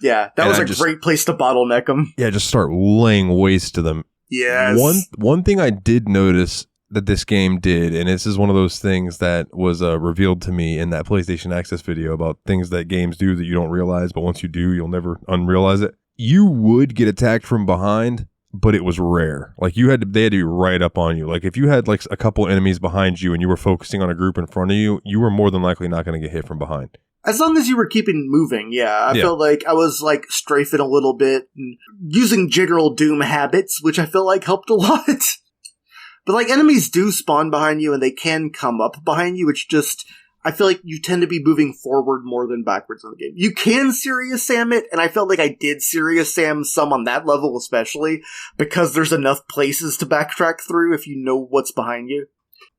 Yeah, that was a great place to bottleneck them. Yeah, just start laying waste to them. Yes. One thing I did notice that this game did, and this is one of those things that was revealed to me in that PlayStation Access video about things that games do that you don't realize, but once you do, you'll never unrealize it. You would get attacked from behind, but it was rare. Like, they had to be right up on you. Like, if you had like a couple enemies behind you and you were focusing on a group in front of you, you were more than likely not going to get hit from behind. As long as you were keeping moving, I felt like I was like strafing a little bit and using general Doom habits, which I felt like helped a lot. But like, enemies do spawn behind you and they can come up behind you. It's just, I feel like you tend to be moving forward more than backwards in the game. You can Serious Sam it, and I felt like I did Serious Sam some on that level especially, because there's enough places to backtrack through if you know what's behind you.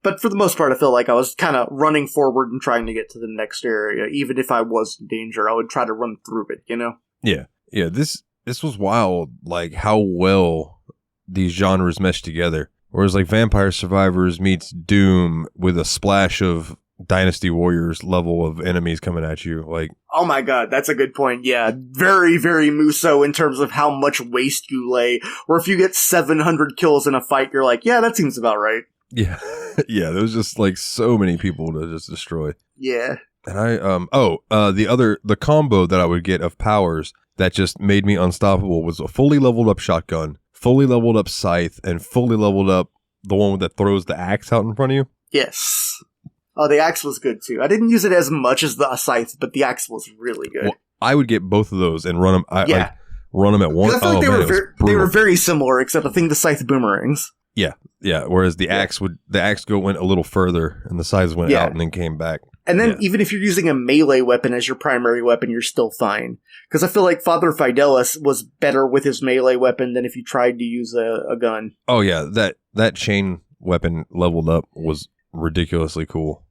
But for the most part, I feel like I was kind of running forward and trying to get to the next area. Even if I was in danger, I would try to run through it, Yeah. This was wild, like how well these genres mesh together. Whereas like Vampire Survivors meets Doom with a splash of Dynasty Warriors level of enemies coming at you. Like, oh my god, that's a good point. Yeah, very, very Muso in terms of how much waste you lay. Or if you get 700 kills in a fight, you're like, yeah, that seems about right. Yeah. Yeah, there was just like so many people to just destroy. Yeah. And the combo that I would get of powers that just made me unstoppable was a fully leveled up shotgun, fully leveled up scythe, and fully leveled up the one that throws the axe out in front of you. Yes. Oh, the axe was good too. I didn't use it as much as the scythe, but the axe was really good. Well, I would get both of those and run them. Run them at once. I feel like they were very similar, except I think the scythe boomerangs. Yeah. Whereas the axe went a little further, and the scythes went out and then came back. And then even if you're using a melee weapon as your primary weapon, you're still fine. Because I feel like Father Fidelis was better with his melee weapon than if you tried to use a gun. Oh yeah, that chain weapon leveled up was ridiculously cool.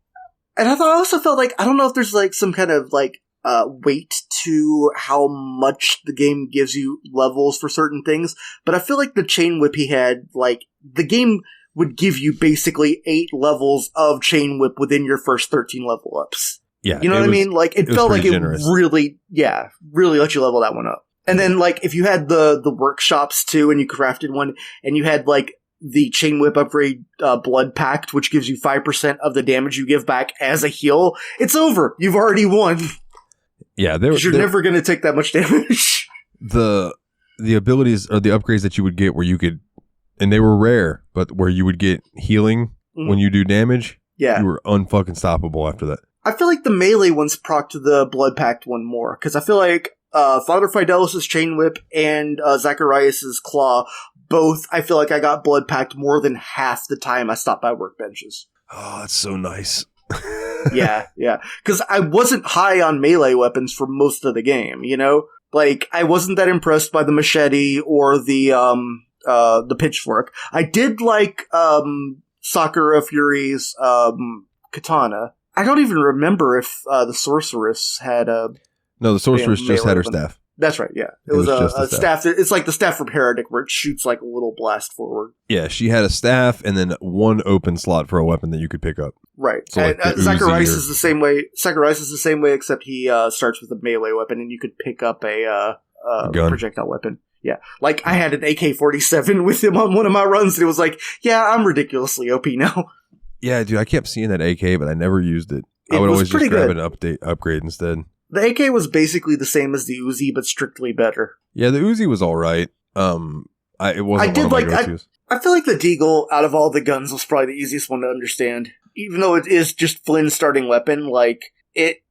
And I also felt like, I don't know if there's like some kind of like weight to how much the game gives you levels for certain things, but I feel like the chain whip he had, like, the game would give you basically 8 levels of chain whip within your first 13 level ups. Yeah. You know what I mean? Like, it felt like generous. It really let you level that one up. And then, like, if you had the workshops too, and you crafted one, and you had, like, the chain whip upgrade blood pact, which gives you 5% of the damage you give back as a heal, it's over. You've already won. Yeah, you're never going to take that much damage. The abilities or the upgrades that you would get where you could, and they were rare, but where you would get healing when you do damage, you were unfucking stoppable after that. I feel like the melee ones proc to the blood pact one more, because I feel like Father Fidelis' chain whip and Zacharias' claw, both, I feel like I got blood packed more than half the time I stopped by workbenches. Oh, that's so nice. yeah. Because I wasn't high on melee weapons for most of the game, you know? Like, I wasn't that impressed by the machete or the pitchfork. I did like Sakura Fury's katana. I don't even remember if the sorceress had a... No, the sorceress just had her staff. That's right, yeah. It was a staff. It's like the staff from Heretic, where it shoots like a little blast forward. Yeah, she had a staff and then one open slot for a weapon that you could pick up. Right. So like Zacharias is the same way. Zacharias is the same way, except he starts with a melee weapon, and you could pick up a projectile weapon. Yeah. Like, I had an AK-47 with him on one of my runs, and it was like, yeah, I'm ridiculously OP now. Yeah, dude, I kept seeing that AK, but I never used it. I would always just grab an upgrade instead. The AK was basically the same as the Uzi, but strictly better. Yeah, the Uzi was all right. It wasn't one of my go-tos. I feel like the Deagle, out of all the guns, was probably the easiest one to understand. Even though it is just Flynn's starting weapon, like, it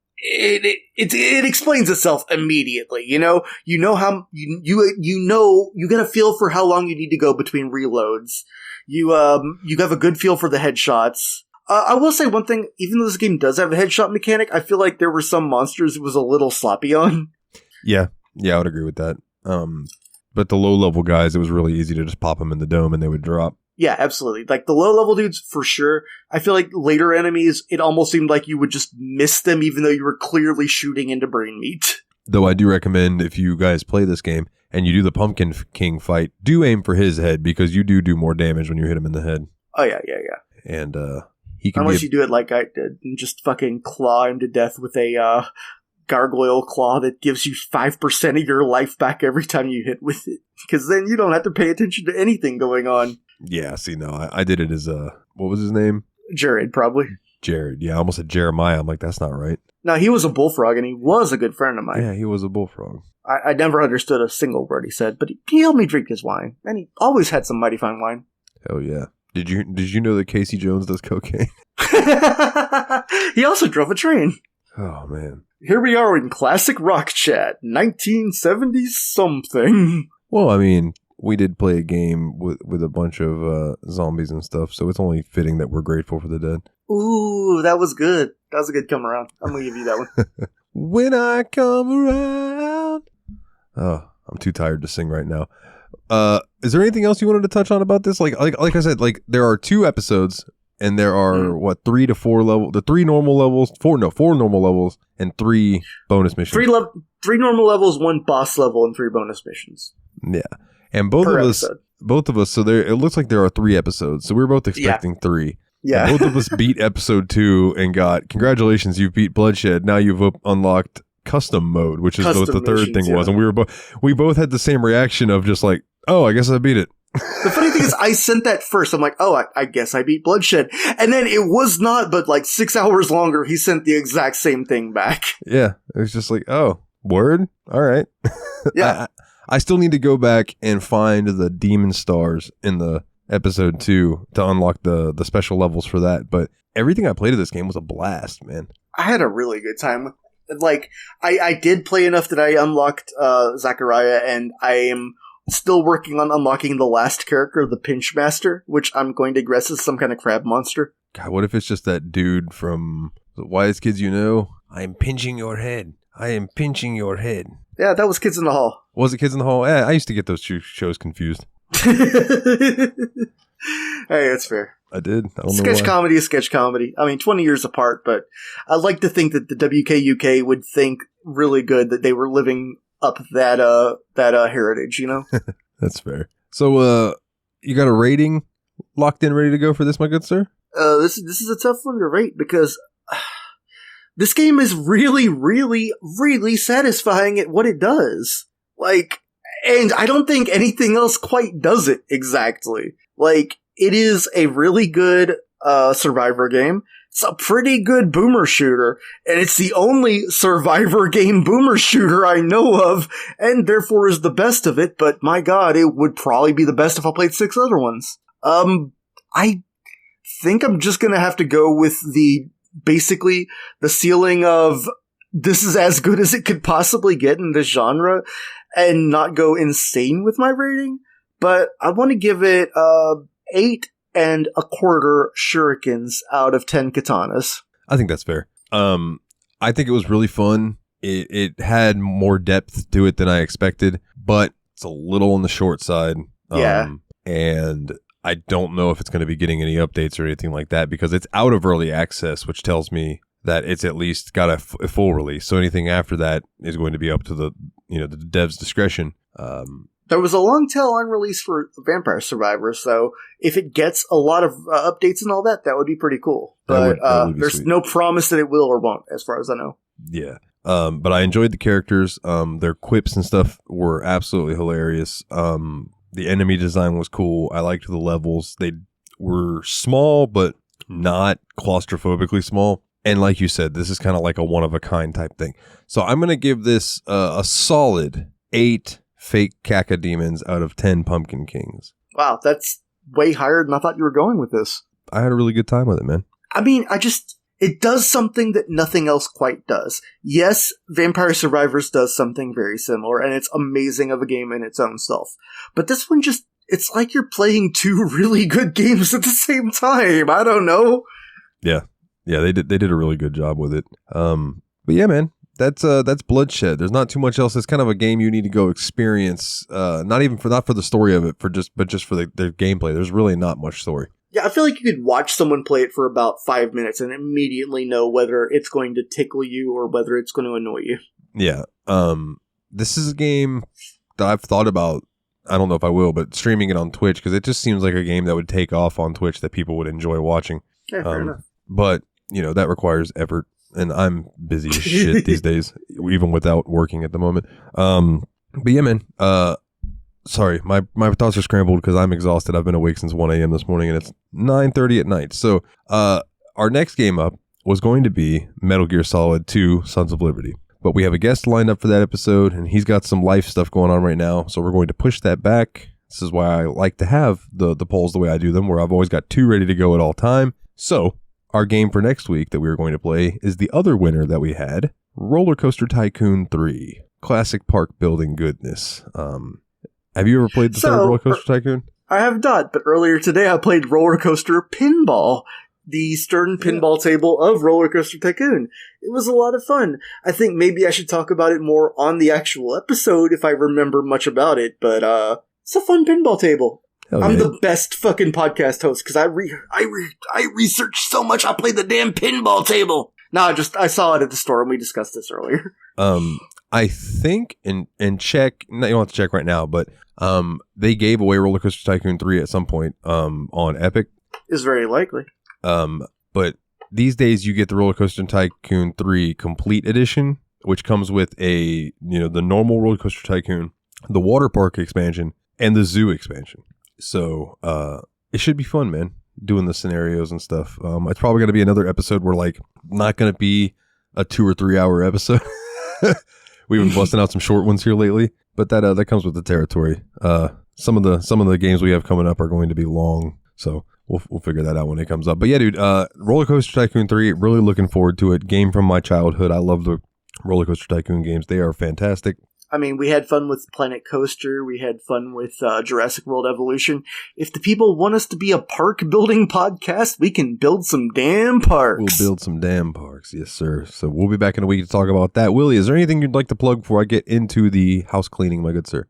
explains itself immediately. You know how you get a feel for how long you need to go between reloads. You have a good feel for the headshots. I will say one thing, even though this game does have a headshot mechanic, I feel like there were some monsters it was a little sloppy on. Yeah, I would agree with that. But the low-level guys, it was really easy to just pop them in the dome and they would drop. Yeah, absolutely. Like, the low-level dudes, for sure. I feel like later enemies, it almost seemed like you would just miss them even though you were clearly shooting into brain meat. Though I do recommend, if you guys play this game and you do the Pumpkin King fight, do aim for his head because you do more damage when you hit him in the head. Oh, yeah. And, unless you do it like I did and just fucking claw him to death with a gargoyle claw that gives you 5% of your life back every time you hit with it. Because then you don't have to pay attention to anything going on. Yeah, see, no, I did it as what was his name? Jared, probably. Jared, yeah, I almost said Jeremiah. I'm like, that's not right. No, he was a bullfrog, and he was a good friend of mine. Yeah, he was a bullfrog. I never understood a single word he said, but he helped me drink his wine, and he always had some mighty fine wine. Hell yeah. Did you know that Casey Jones does cocaine? He also drove a train. Oh, man. Here we are in classic rock chat, 1970-something. Well, I mean, we did play a game with a bunch of zombies and stuff, so it's only fitting that we're grateful for the dead. Ooh, that was good. That was a good come around. I'm going to give you that one. When I come around. Oh, I'm too tired to sing right now. Is there anything else you wanted to touch on about this? Like I said, like, there are 2 episodes, and there are 3 to 4 levels. The 4 normal levels, and 3 bonus missions. 3 normal levels, 1 boss level, and 3 bonus missions. Yeah, and both of us. So it looks like there are 3 episodes. So we were both expecting 3. Yeah, and both of us beat episode 2 and got congratulations, you beat Bloodshed. Now you've unlocked custom mode, which is what the third thing was, and we both had the same reaction of just like, oh, I guess I beat it. The funny thing is, I sent that first. I'm like, oh, I guess I beat Bloodshed. And then it was not, but like 6 hours longer, he sent the exact same thing back. Yeah, it was just like, oh, word? All right. Yeah. I still need to go back and find the demon stars in the episode 2 to unlock the special levels for that. But everything I played of this game was a blast, man. I had a really good time. Like, I did play enough that I unlocked Zachariah, and I am still working on unlocking the last character, the Pinch Master, which I'm going to guess is some kind of crab monster. God, what if it's just that dude from The Wise Kids You Know? I am pinching your head. I am pinching your head. Yeah, that was Kids in the Hall. Was it Kids in the Hall? Yeah, I used to get those two shows confused. Hey, that's fair. I did. I don't know Sketch why. comedy is sketch comedy. I mean, 20 years apart, but I like to think that the WKUK would think really good that they were living up that heritage, you know? That's fair. So, you got a rating locked in, ready to go for this, my good sir? This is a tough one to rate because this game is really, really, really satisfying at what it does. Like, and I don't think anything else quite does it exactly. Like, it is a really good Survivor game. It's a pretty good boomer shooter, and it's the only Survivor game boomer shooter I know of, and therefore is the best of it, but my god, it would probably be the best if I played 6 other ones. I think I'm just gonna have to go with basically the ceiling of this is as good as it could possibly get in this genre, and not go insane with my rating, but I want to give it 8 and a quarter shurikens out of 10 katanas. I think that's fair. I think it was really fun. It had more depth to it than I expected, but it's a little on the short side. Yeah. And I don't know if it's going to be getting any updates or anything like that because it's out of early access, which tells me that it's at least got a full release. So anything after that is going to be up to the dev's discretion. There was a long tail on release for Vampire Survivor, so if it gets a lot of updates and all that, that would be pretty cool. But that would be there's sweet. No promise that it will or won't, as far as I know. Yeah. But I enjoyed the characters. Their quips and stuff were absolutely hilarious. The enemy design was cool. I liked the levels. They were small, but not claustrophobically small. And like you said, this is kind of like a one-of-a-kind type thing. So I'm going to give this a solid 8 fake caca demons out of 10 pumpkin kings. Wow, that's way higher than I thought you were going with this. I had a really good time with it, man. I mean, it does something that nothing else quite does. Yes, Vampire Survivors does something very similar, and it's amazing of a game in its own self. But this one it's like you're playing 2 really good games at the same time. I don't know. Yeah, they did a really good job with it. But yeah, man, that's Bloodshed. There's not too much else. It's kind of a game you need to go experience. Not for the story of it, but just for the gameplay. There's really not much story. Yeah, I feel like you could watch someone play it for about 5 minutes and immediately know whether it's going to tickle you or whether it's going to annoy you. Yeah. This is a game that I've thought about. I don't know if I will, but streaming it on Twitch because it just seems like a game that would take off on Twitch that people would enjoy watching. Yeah, fair enough. But that requires effort, and I'm busy as shit these days, even without working at the moment. But yeah, man. Sorry, my thoughts are scrambled because I'm exhausted. I've been awake since 1 a.m. this morning, and it's 9:30 at night. So our next game up was going to be Metal Gear Solid 2 Sons of Liberty. But we have a guest lined up for that episode, and he's got some life stuff going on right now, so we're going to push that back. This is why I like to have the polls the way I do them, where I've always got 2 ready to go at all time. So our game for next week that we were going to play is the other winner that we had, Roller Coaster Tycoon 3. Classic park building goodness. Have you ever played the third Roller Coaster Tycoon? I have not, but earlier today I played Roller Coaster Pinball, the Stern pinball table of Roller Coaster Tycoon. It was a lot of fun. I think maybe I should talk about it more on the actual episode if I remember much about it, but it's a fun pinball table. I'm the best fucking podcast host because I researched so much. I played the damn pinball table. No, I saw it at the store and we discussed this earlier. I think in check. No, you don't have to check right now, but they gave away Roller Coaster Tycoon 3 at some point on Epic. Is very likely. But these days you get the Roller Coaster Tycoon 3 Complete Edition, which comes with the normal Roller Coaster Tycoon, the water park expansion, and the zoo expansion. So it should be fun, man, doing the scenarios and stuff. It's probably going to be another episode where, like, not going to be a 2 or 3 hour episode. We've been busting out some short ones here lately, but that comes with the territory. Some of the games we have coming up are going to be long, so we'll figure that out when it comes up. But yeah, dude, Roller Coaster Tycoon 3, really looking forward to it. Game from my childhood. I love the Roller Coaster Tycoon games. They are fantastic. I mean, we had fun with Planet Coaster. We had fun with Jurassic World Evolution. If the people want us to be a park building podcast, we can build some damn parks. We'll build some damn parks. Yes, sir. So we'll be back in a week to talk about that. Willie, is there anything you'd like to plug before I get into the house cleaning, my good sir?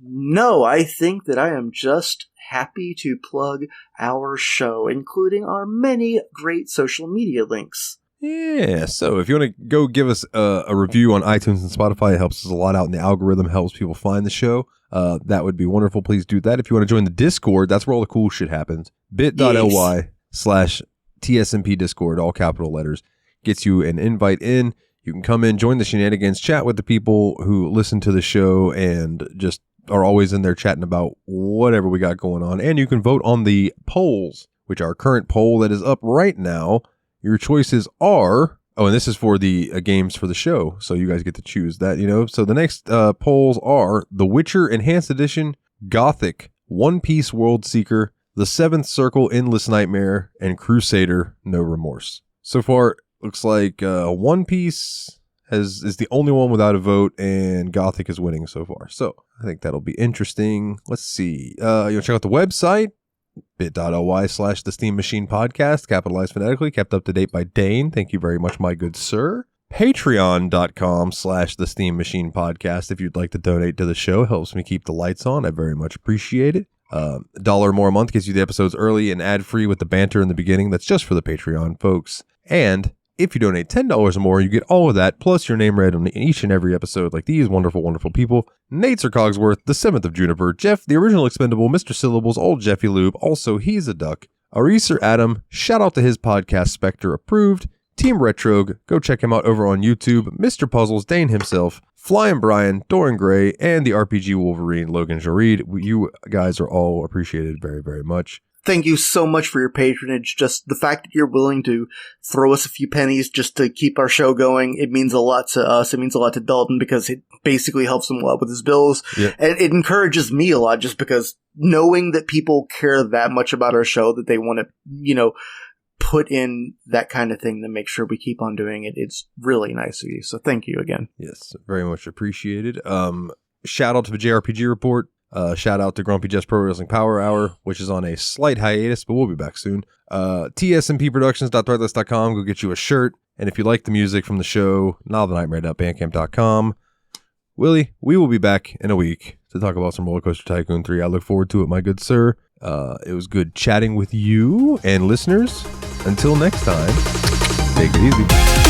No, I think that I am just happy to plug our show, including our many great social media links. Yeah, so if you want to go give us a review on iTunes and Spotify, it helps us a lot out in the algorithm, helps people find the show. That would be wonderful. Please do that. If you want to join the Discord, that's where all the cool shit happens. bit.ly/TSMP Discord, all capital letters, gets you an invite in. You can come in, join the shenanigans, chat with the people who listen to the show, and just are always in there chatting about whatever we got going on. And you can vote on the polls, which our current poll that is up right now. Your choices are, and this is for the games for the show, so you guys get to choose that, So the next polls are The Witcher Enhanced Edition, Gothic, One Piece World Seeker, The Seventh Circle Endless Nightmare, and Crusader No Remorse. So far, looks like One Piece is the only one without a vote, and Gothic is winning so far. So I think that'll be interesting. Let's see. You'll check out the website. bit.ly/The Steam Machine Podcast, capitalized phonetically, kept up to date by Dane. Thank you very much, my good sir. Patreon.com/The Steam Machine Podcast. If you'd like to donate to the show, helps me keep the lights on. I very much appreciate it. $1 more a month gets you the episodes early and ad-free with the banter in the beginning. That's just for the Patreon folks. And if you donate $10 or more, you get all of that, plus your name read on each and every episode, like these wonderful, wonderful people. Nate Sir Cogsworth, the 7th of Juniper, Jeff, the original expendable, Mr. Syllables, old Jeffy Lube, also he's a duck. Ariser Adam, shout out to his podcast, Spectre Approved. Team Retrog, go check him out over on YouTube. Mr. Puzzles, Dane himself, Flying Brian, Doran Gray, and the RPG Wolverine, Logan Jareed. You guys are all appreciated very, very much. Thank you so much for your patronage. Just the fact that you're willing to throw us a few pennies just to keep our show going, it means a lot to us. It means a lot to Dalton because it basically helps him a lot with his bills. Yeah. And it encourages me a lot just because knowing that people care that much about our show that they want to, put in that kind of thing to make sure we keep on doing it. It's really nice of you. So thank you again. Yes, very much appreciated. Shout out to the JRPG Report. Shout out to Grumpy Jeff's Pro Wrestling Power Hour, which is on a slight hiatus, but we'll be back soon. tsmpproductions.threadless.com. Go get you a shirt. And if you like the music from the show, novelnightmare.bandcamp.com. Willie, we will be back in a week to talk about some Roller Coaster Tycoon 3. I look forward to it, my good sir. It was good chatting with you and listeners. Until next time, take it easy.